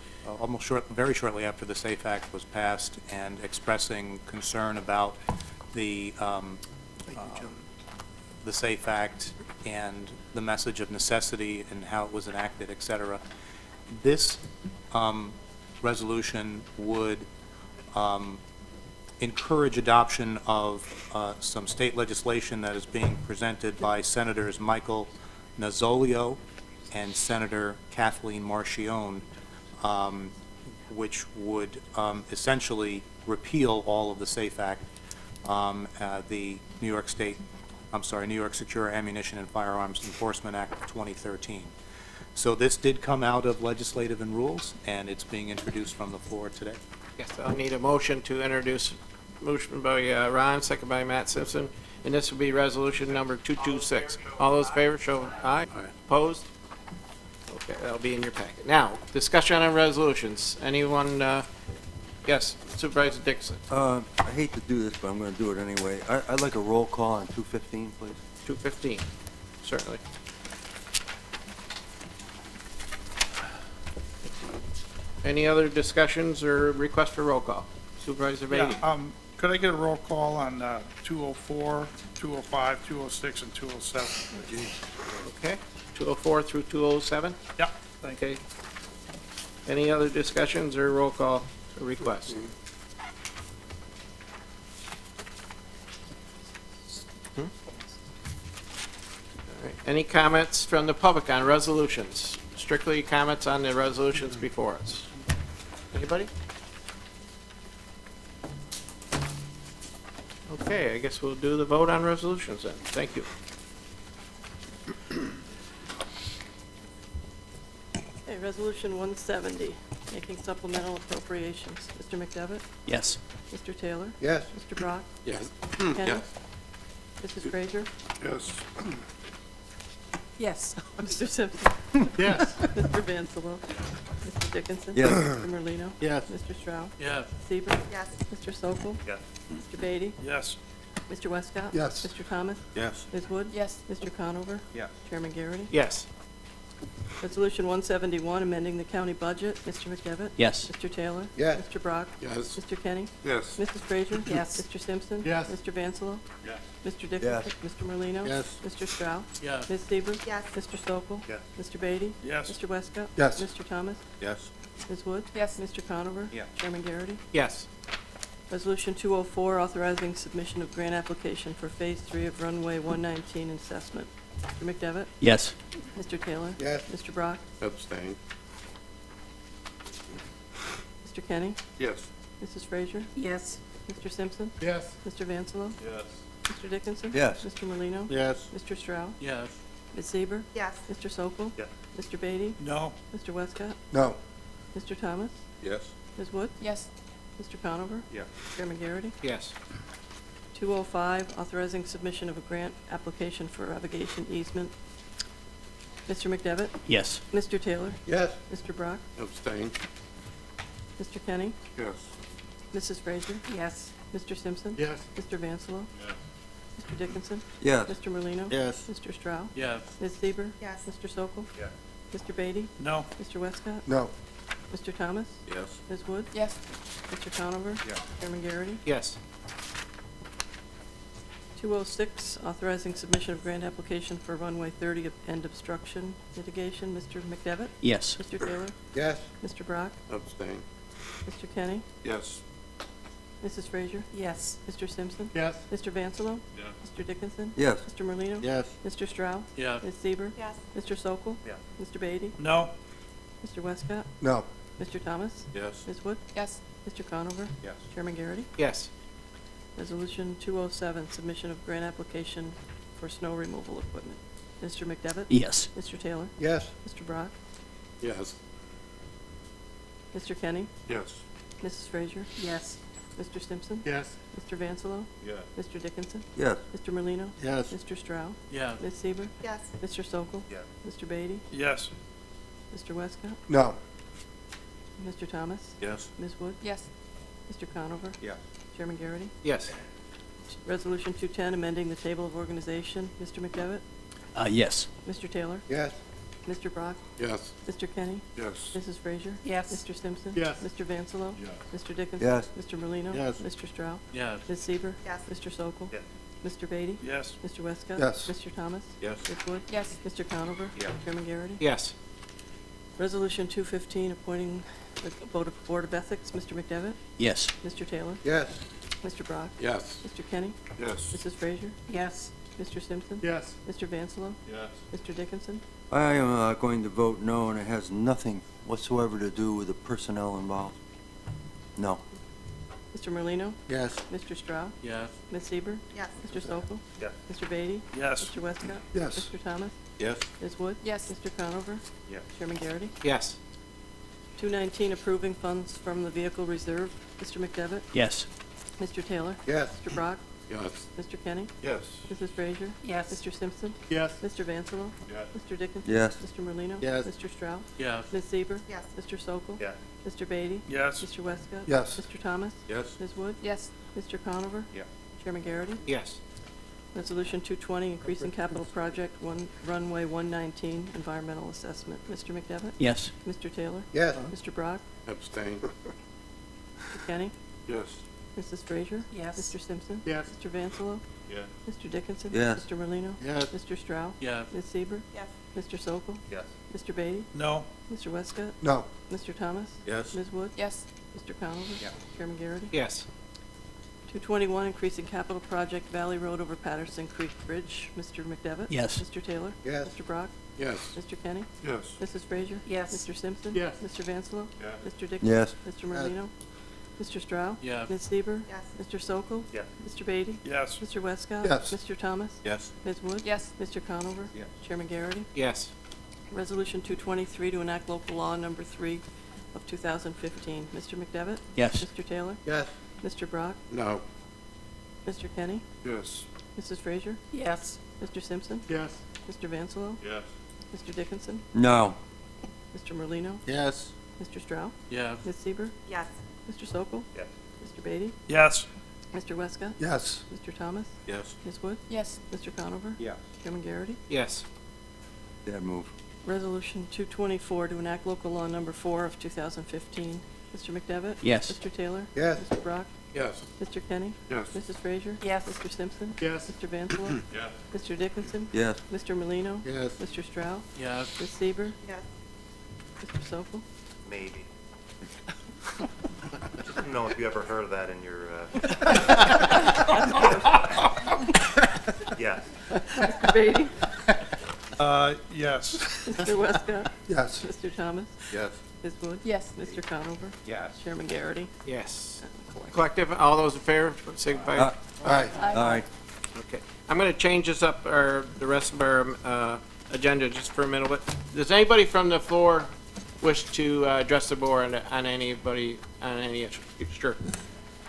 very shortly after the SAFE Act was passed, and expressing concern about the SAFE Act and the message of necessity and how it was enacted, et cetera. This resolution would encourage adoption of some state legislation that is being presented by Senators Michael Nozzolio and Senator Kathleen Marchione, which would essentially repeal all of the SAFE Act, the New York Secure Ammunition and Firearms Enforcement Act of 2013. So this did come out of legislative and rules, and it's being introduced from the floor today. Yes, I'll need a motion to introduce, motion by Ron, second by Matt Simpson, and this will be resolution number 226. All those in favor show aye. Aye. Opposed? Okay, that'll be in your packet. Now, discussion on resolutions. Anyone, yes, Supervisor Dixon. I hate to do this, but I'm going to do it anyway. I'd like a roll call on 215, please. 215, certainly. Any other discussions or requests for roll call? Supervisor Beatty? Yeah, could I get a roll call on 204, 205, 206, and 207? Okay, 204 through 207? Yep, thank you. Okay. Any other discussions or roll call or requests? All right. Any comments from the public on resolutions? Strictly comments on the resolutions before us. Anybody? Okay, I guess we'll do the vote on resolutions then. Thank you. Okay, Resolution 170, making supplemental appropriations. Mr. McDevitt? Yes. Mr. Taylor? Yes. Mr. Brock? Yes. Kenny? Yes. Mrs. Frazier? Yes. Yes. Mr. Simpson? Yes. Mr. Vansalo? Mr. Dickinson? Yes. Mr. Merlino? Yes. Mr. Stroud? Yes. Seaver? Yes. Mr. Sokol? Yes. Mr. Beatty? Yes. Mr. Westcott? Yes. Mr. Thomas? Yes. Ms. Wood? Yes. Mr. Conover? Yes. Chairman Garrity? Yes. Resolution 171, amending the county budget. Mr. McDevitt? Yes. Mr. Taylor? Yes. Mr. Brock? Yes. Mr. Kenny? Yes. Mrs. Frazier? Yes. Mr. Simpson? Yes. Mr. Vansalo? Yes. Mr. Dickinson? Yes. Mr. Merlino? Yes. Mr. Stroud? Yes. Ms. Seaver? Yes. Mr. Sokol? Yes. Mr. Beatty? Yes. Mr. Westcott? Yes. Mr. Thomas? Yes. Ms. Wood? Yes. Mr. Conover? Yes. Chairman Garrity? Yes. Resolution 204, authorizing submission of grant application for Phase 3 of Runway 119 assessment. Mr. McDevitt? Yes. Mr. Taylor? Yes. Mr. Brock? Abstain. Mr. Kenny? Yes. Mrs. Frazier? Yes. Mr. Simpson? Yes. Mr. Vansalo? Yes. Mr. Dickinson? Yes. Mr. Merlino? Yes. Mr. Stroud? Yes. Ms. Seaver? Yes. Mr. Sokol? Yes. Mr. Beatty? No. Mr. Westcott? No. Mr. Thomas? Yes. Ms. Wood? Yes. Mr. Conover? Yes. Chairman Garrity? Yes. 205, authorizing submission of a grant application for irrigation easement. Mr. McDevitt? Yes. Mr. Taylor? Yes. Mr. Brock? Abstain. Mr. Kenny? Yes. Mrs. Frazier? Yes. Mr. Simpson? Yes. Mr. Vansalo? Yes. Mr. Dickinson? Yes. Mr. Merlino? Yes. Mr. Stroud? Yes. Ms. Seaver? Yes. Mr. Sokol? Yes. Mr. Beatty? No. Mr. Westcott? No. Mr. Thomas? Yes. Ms. Wood? Yes. Mr. Conover? Yes. Chairman Garrity? Yes. 206, authorizing submission of grant application for runway 30 of end obstruction mitigation. Mr. McDevitt? Yes. Mr. Taylor? Yes. Mr. Brock? Abstain. Mr. Kenny? Yes. Mrs. Frazier? Yes. Mr. Simpson? Yes. Mr. Vansalo? Yes. Mr. Dickinson? Yes. Mr. Merlino? Yes. Mr. Stroud? Yes. Ms. Seaver? Yes. Mr. Sokol? Yes. Mr. Beatty? No. Mr. Westcott? No. Mr. Thomas? Yes. Ms. Wood? Yes. Mr. Conover? Yes. Chairman Garrity? Yes. Resolution 207, submission of grant application for snow removal equipment. Mr. McDevitt? Yes. Mr. Taylor? Yes. Mr. Brock? Yes. Mr. Kenny? Yes. Mrs. Frazier? Yes. Mr. Simpson? Yes. Mr. Vansalo? Yes. Mr. Dickinson? Yes. Mr. Merlino? Yes. Mr. Stroud? Yes. Ms. Seaver? Yes. Mr. Sokol? Yes. Mr. Beatty? Yes. Mr. Westcott? No. Mr. Thomas? Yes. Ms. Wood? Yes. Mr. Conover? Yes. Chairman Garrity? Yes. Resolution 210, amending the table of organization. Mr. McDevitt? Yes. Mr. Taylor? Yes. Mr. Brock? Yes. Mr. Kenny? Yes. Mrs. Frazier? Yes. Mr. Simpson? Yes. Mr. Vansalo? Yes. Mr. Dickinson? Yes. Mr. Merlino? Yes. Mr. Stroud? Yes. Ms. Seaver? Yes. Mr. Sokol? Yes. Mr. Beatty? Yes. Mr. Westcott? Yes. Mr. Thomas? Yes. Ms. Wood? Yes. Mr. Conover? Yes. Chairman Garrity? Yes. Resolution 215, appointing the Board of Ethics. Mr. McDevitt? Yes. Mr. Taylor? Yes. Mr. Brock? Yes. Mr. Kenny? Yes. Mrs. Frazier? Yes. Mr. Simpson? Yes. Mr. Vansalo? Yes. Mr. Dickinson? I am going to vote no, and it has nothing whatsoever to do with the personnel involved. No. Mr. Merlino? Yes. Mr. Stroud? Yes. Ms. Seaver? Yes. Mr. Sokol? Yes. Mr. Beatty? Yes. Mr. Westcott? Yes. Mr. Thomas? Yes. Ms. Wood? Yes. Mr. Conover? Yes. Chairman Garrity? Yes. 219, approving funds from the vehicle reserve. Mr. McDevitt? Yes. Mr. Taylor? Yes. Mr. Brock? Yes. Mr. Kenny? Yes. Mrs. Frazier? Yes. Mr. Simpson? Yes. Mr. Vansalo? Yes. Mr. Dickinson? Yes. Mr. Merlino? Yes. Mr. Stroud? Yes. Ms. Seaver? Yes. Mr. Sokol? Yes. Mr. Beatty? Yes. Mr. Westcott? Yes. Mr. Thomas? Yes. Ms. Wood? Yes. Mr. Conover? Yes. Chairman Garrity? Yes. Resolution 220, increasing capital project runway 119, environmental assessment. Mr. McDevitt? Yes. Mr. Taylor? Yes. Mr. Brock? Abstain. Mr. Kenny? Yes. Mrs. Frazier? Yes. Mr. Simpson? Yes. Mr. Vansalo? Yes. Mr. Dickinson? Yes. Mr. Merlino? Yes. Mr. Stroud? Yes. Ms. Seaver? Yes. Mr. Sokol? Yes. Mr. Beatty? No. Mr. Westcott? No. Mr. Thomas? Yes. Ms. Wood? Yes. Mr. Conover? Yes. Chairman Garrity? Yes. 221, increasing capital project Valley Road over Patterson Creek Bridge. Mr. McDevitt? Yes. Mr. Taylor? Yes. Mr. Brock? Yes. Mr. Kenny? Yes. Mrs. Frazier? Yes. Mr. Simpson? Yes. Mr. Vansalo? Yes. Mr. Dickinson? Yes. Mr. Merlino? Mr. Stroud? Yes. Ms. Seaver? Yes. Mr. Sokol? Yes. Mr. Beatty? Yes. Mr. Westcott? Yes. Mr. Thomas? Yes. Ms. Wood? Yes. Mr. Conover? Yes. Chairman Garrity? Yes. Resolution 223 to enact local law number 3 of 2015. Mr. McDevitt? Yes. Mr. Taylor? Yes. Mr. Brock? No. Mr. Kenny? Yes. Mrs. Frazier? Yes. Mr. Simpson? Yes. Mr. Vansalo? Yes. Mr. Dickinson? No. Mr. Merlino? Yes. Mr. Stroud? Yes. Ms. Seaver? Yes. Mr. Sokol? Yes. Mr. Beatty? Yes. Mr. Westcott? Yes. Mr. Thomas? Yes. Ms. Wood? Yes. Mr. Conover? Yes. Chairman Garrity? Yes. That move. Resolution 224 to enact local law number 4 of 2015. Mr. McDevitt? Yes. Mr. Taylor? Yes. Mr. Brock? Yes. Mr. Kenny? Yes. Mrs. Frazier? Yes. Mr. Simpson? Yes. Mr. Vansalo? Yes. Mr. Dickinson? Yes. Mr. Merlino? Yes. Mr. Stroud? Yes. Ms. Seaver? Yes. Mr. Sokol? Maybe. Just didn't know if you ever heard of that in your, yes. Mr. Beatty? Yes. Mr. Westcott? Yes. Mr. Thomas? Yes. Ms. Wood? Yes. Mr. Conover? Yes. Chairman Garrity? Yes. Collective, all those in favor, signify. Aye. Aye. Okay. I'm going to change this up, or the rest of our agenda just for a minute. But does anybody from the floor wish to address the board on any issue? Sure.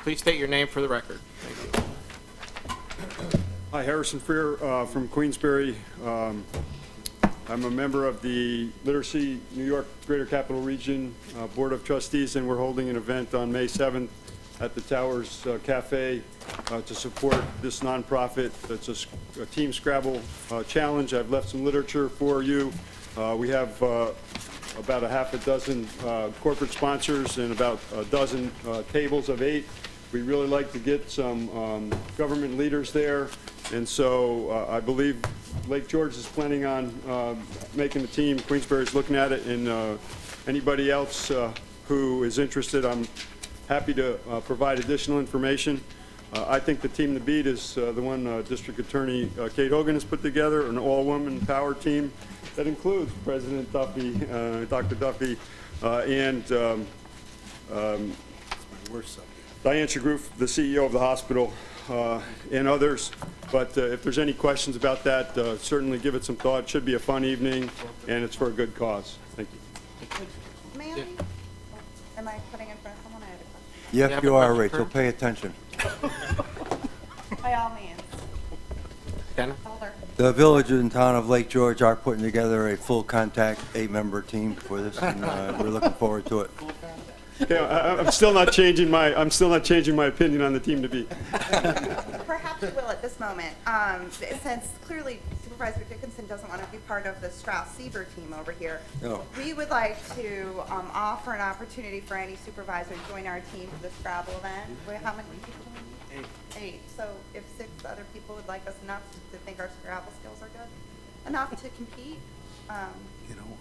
Please state your name for the record. Thank you. Hi, Harrison Freer from Queensbury. I'm a member of the Literacy New York Greater Capital Region Board of Trustees, and we're holding an event on May 7th at the Towers Cafe to support this nonprofit. It's a Team Scrabble challenge. I've left some literature for you. We have about a half a dozen corporate sponsors and about a dozen tables of 8. We really like to get some government leaders there, and so I believe Lake George is planning on making the team. Queensbury's looking at it, and anybody else who is interested, I'm happy to provide additional information. I think the team to beat is the one District Attorney Kate Hogan has put together, an all-woman power team that includes President Duffy, Dr. Duffy, and Diane Chagroof, the CEO of the hospital, and others. But if there's any questions about that, certainly give it some thought. It should be a fun evening, and it's for a good cause. Thank you. May I? Am I putting in front of someone? I had a question. Yes, have you a are, question Rachel. for- Pay attention. By all means. Dennis? Holder. The village and town of Lake George are putting together a full contact 8-member team for this, and we're looking forward to it. Okay, I'm still not changing my opinion on the team to be. Perhaps you will at this moment, since clearly Supervisor Dickinson doesn't want to be part of the Strauss-Seaver team over here. No. We would like to offer an opportunity for any supervisor to join our team for the Scrabble event. How many people do we need? 8. So if 6 other people would like us enough to think our Scrabble skills are good, enough to compete,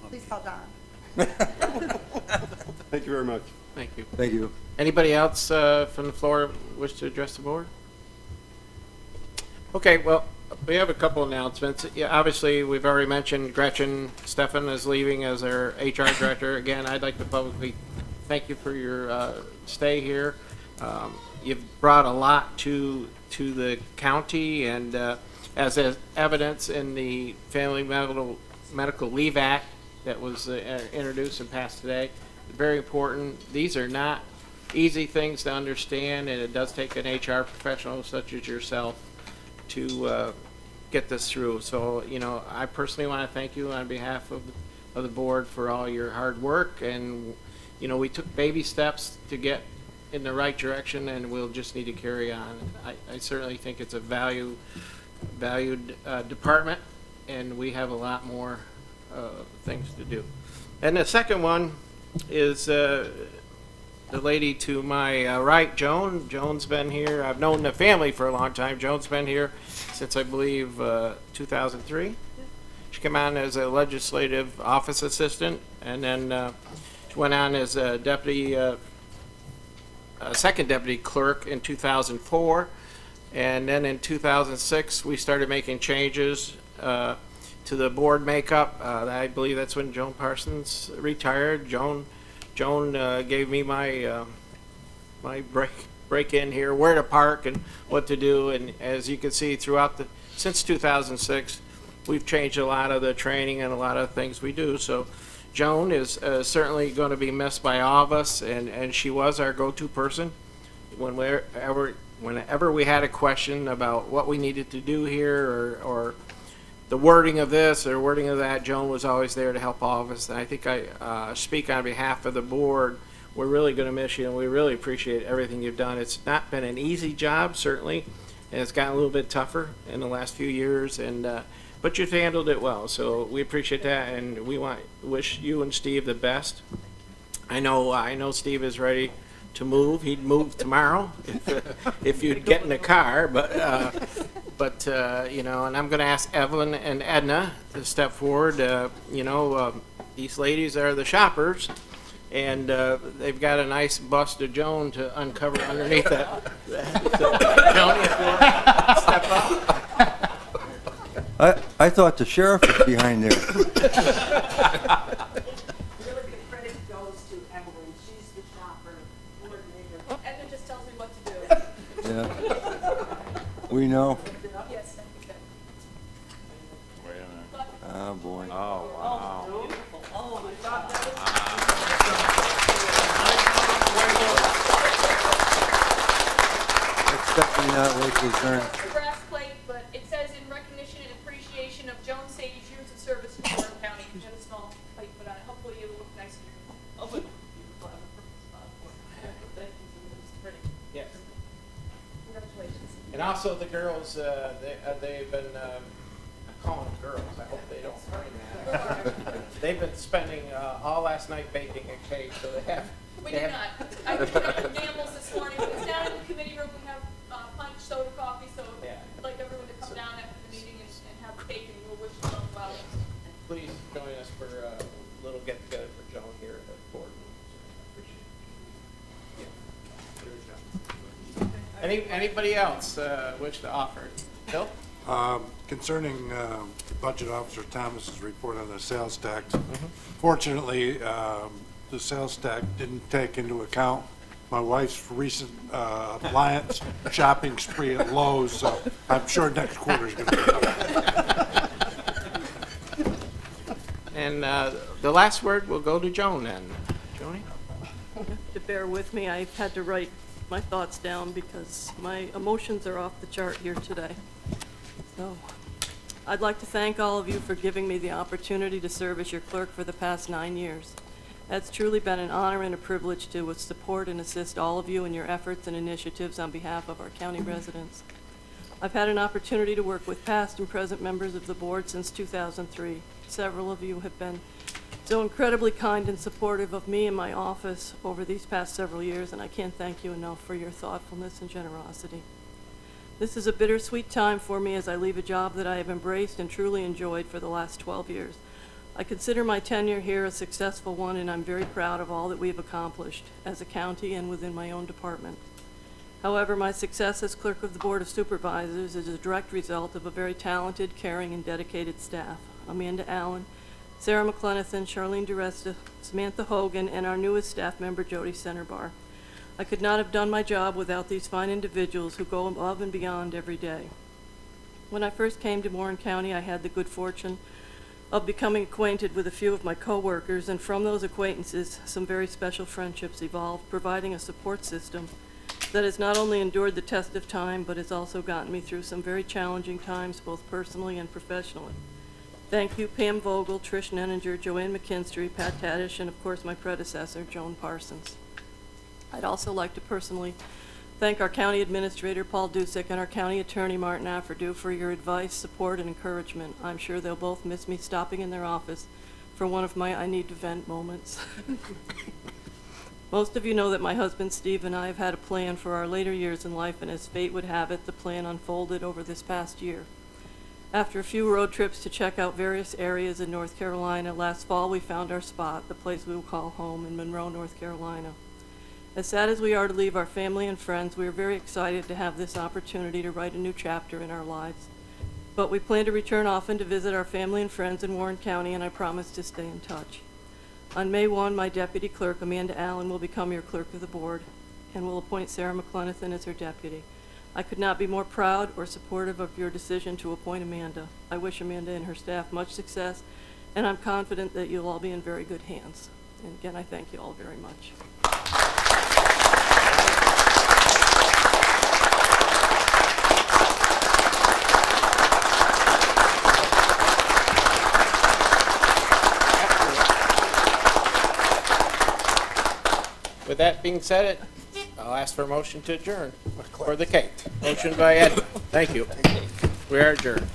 please call John. Thank you very much. Thank you. Thank you. Anybody else from the floor wish to address the board? Okay, well, we have a couple announcements. Yeah, obviously, we've already mentioned Gretchen Stefan is leaving as our HR director. Again, I'd like to publicly thank you for your stay here. You've brought a lot to the county, and as evidence in the Family Medical Leave Act that was introduced and passed today. Very important. These are not easy things to understand, and it does take an HR professional such as yourself to get this through. So, I personally want to thank you on behalf of the board for all your hard work, and, we took baby steps to get in the right direction, and we'll just need to carry on. I certainly think it's a valued department, and we have a lot more things to do. And the second one is the lady to my right, Joan. Joan's been here. I've known the family for a long time. Joan's been here since, I believe, 2003. She came on as a legislative office assistant, and then she went on as a second deputy clerk in 2004. And then in 2006, we started making changes to the board makeup. I believe that's when Joan Parsons retired. Joan gave me my my break in here, where to park and what to do. And as you can see, since 2006, we've changed a lot of the training and a lot of things we do. So Joan is certainly going to be missed by all of us, and she was our go-to person whenever we had a question about what we needed to do here or the wording of this or wording of that. Joan was always there to help all of us. And I think I speak on behalf of the board. We're really going to miss you, and we really appreciate everything you've done. It's not been an easy job, certainly, and it's gotten a little bit tougher in the last few years, but you've handled it well. So we appreciate that, and we wish you and Steve the best. I know Steve is ready to move. He'd move tomorrow if you'd get in the car, but and I'm going to ask Evelyn and Edna to step forward. These ladies are the shoppers, and they've got a nice bust of Joan to uncover underneath that. So, Joan, if you'll step up. I thought the sheriff was behind there. Really, the credit goes to Evelyn. She's the shopper coordinator. Edna just tells me what to do. Yeah. We know. Yes, thank you. Wait a minute. Oh, boy. Oh, wow. Oh, beautiful. Oh, my God, that is... That's definitely not Rachel's turn. It's a brass plate, but it says in recognition and appreciation of Joan Sadie's years of service to Warren County. You have a small plate put on it. Hopefully it'll look nice in your home. Oh, but beautiful. I have a purple spot for it. Thank you. It's pretty. Yes. Congratulations. And also the girls, they've been, I call them girls, I hope they don't mind that. They've been spending all last night baking a cake, so they have. We did not. I picked up the gambles this morning. It's down in the committee room. We have punch, soda, coffee, so Yeah. I'd like everyone to come down after the meeting and have cake, and we'll wish them well. Please join us for a little get-together for Joan here at the board. Appreciate it. Yeah. Anybody else wish to offer? Bill? Concerning the Budget Officer Thomas's report on the sales tax, fortunately, the sales tax didn't take into account my wife's recent appliance shopping spree at Lowe's, so I'm sure next quarter is going to be better. And the last word will go to Joan then. Joni? To bear with me, I've had to write my thoughts down because my emotions are off the chart here today. So, I'd like to thank all of you for giving me the opportunity to serve as your clerk for the past 9 years. It's truly been an honor and a privilege to support and assist all of you in your efforts and initiatives on behalf of our county residents. I've had an opportunity to work with past and present members of the board since 2003. Several of you have been so incredibly kind and supportive of me and my office over these past several years, and I can't thank you enough for your thoughtfulness and generosity. This is a bittersweet time for me as I leave a job that I have embraced and truly enjoyed for the last 12 years. I consider my tenure here a successful one, and I'm very proud of all that we've accomplished as a county and within my own department. However, my success as clerk of the Board of Supervisors is a direct result of a very talented, caring, and dedicated staff. Amanda Allen, Sarah McLenithan, Charlene DeResta, Samantha Hogan, and our newest staff member, Jody Centerbar. I could not have done my job without these fine individuals who go above and beyond every day. When I first came to Warren County, I had the good fortune of becoming acquainted with a few of my coworkers, and from those acquaintances, some very special friendships evolved, providing a support system that has not only endured the test of time, but has also gotten me through some very challenging times, both personally and professionally. Thank you, Pam Vogel, Trish Nenninger, Joanne McKinstry, Pat Tadish, and of course my predecessor, Joan Parsons. I'd also like to personally thank our County Administrator, Paul Dusick, and our County Attorney, Martin Afferdew, for your advice, support, and encouragement. I'm sure they'll both miss me stopping in their office for one of my I need to vent moments. Most of you know that my husband, Steve, and I have had a plan for our later years in life, and as fate would have it, the plan unfolded over this past year. After a few road trips to check out various areas in North Carolina, last fall we found our spot, the place we will call home in Monroe, North Carolina. As sad as we are to leave our family and friends, we are very excited to have this opportunity to write a new chapter in our lives. But we plan to return often to visit our family and friends in Warren County, and I promise to stay in touch. On May 1, my deputy clerk, Amanda Allen, will become your clerk of the board and will appoint Sarah McLenithan as her deputy. I could not be more proud or supportive of your decision to appoint Amanda. I wish Amanda and her staff much success, and I'm confident that you'll all be in very good hands. And again, I thank you all very much. With that being said, I'll ask for a motion to adjourn for the cake. Motion by Ed. Thank you. We are adjourned.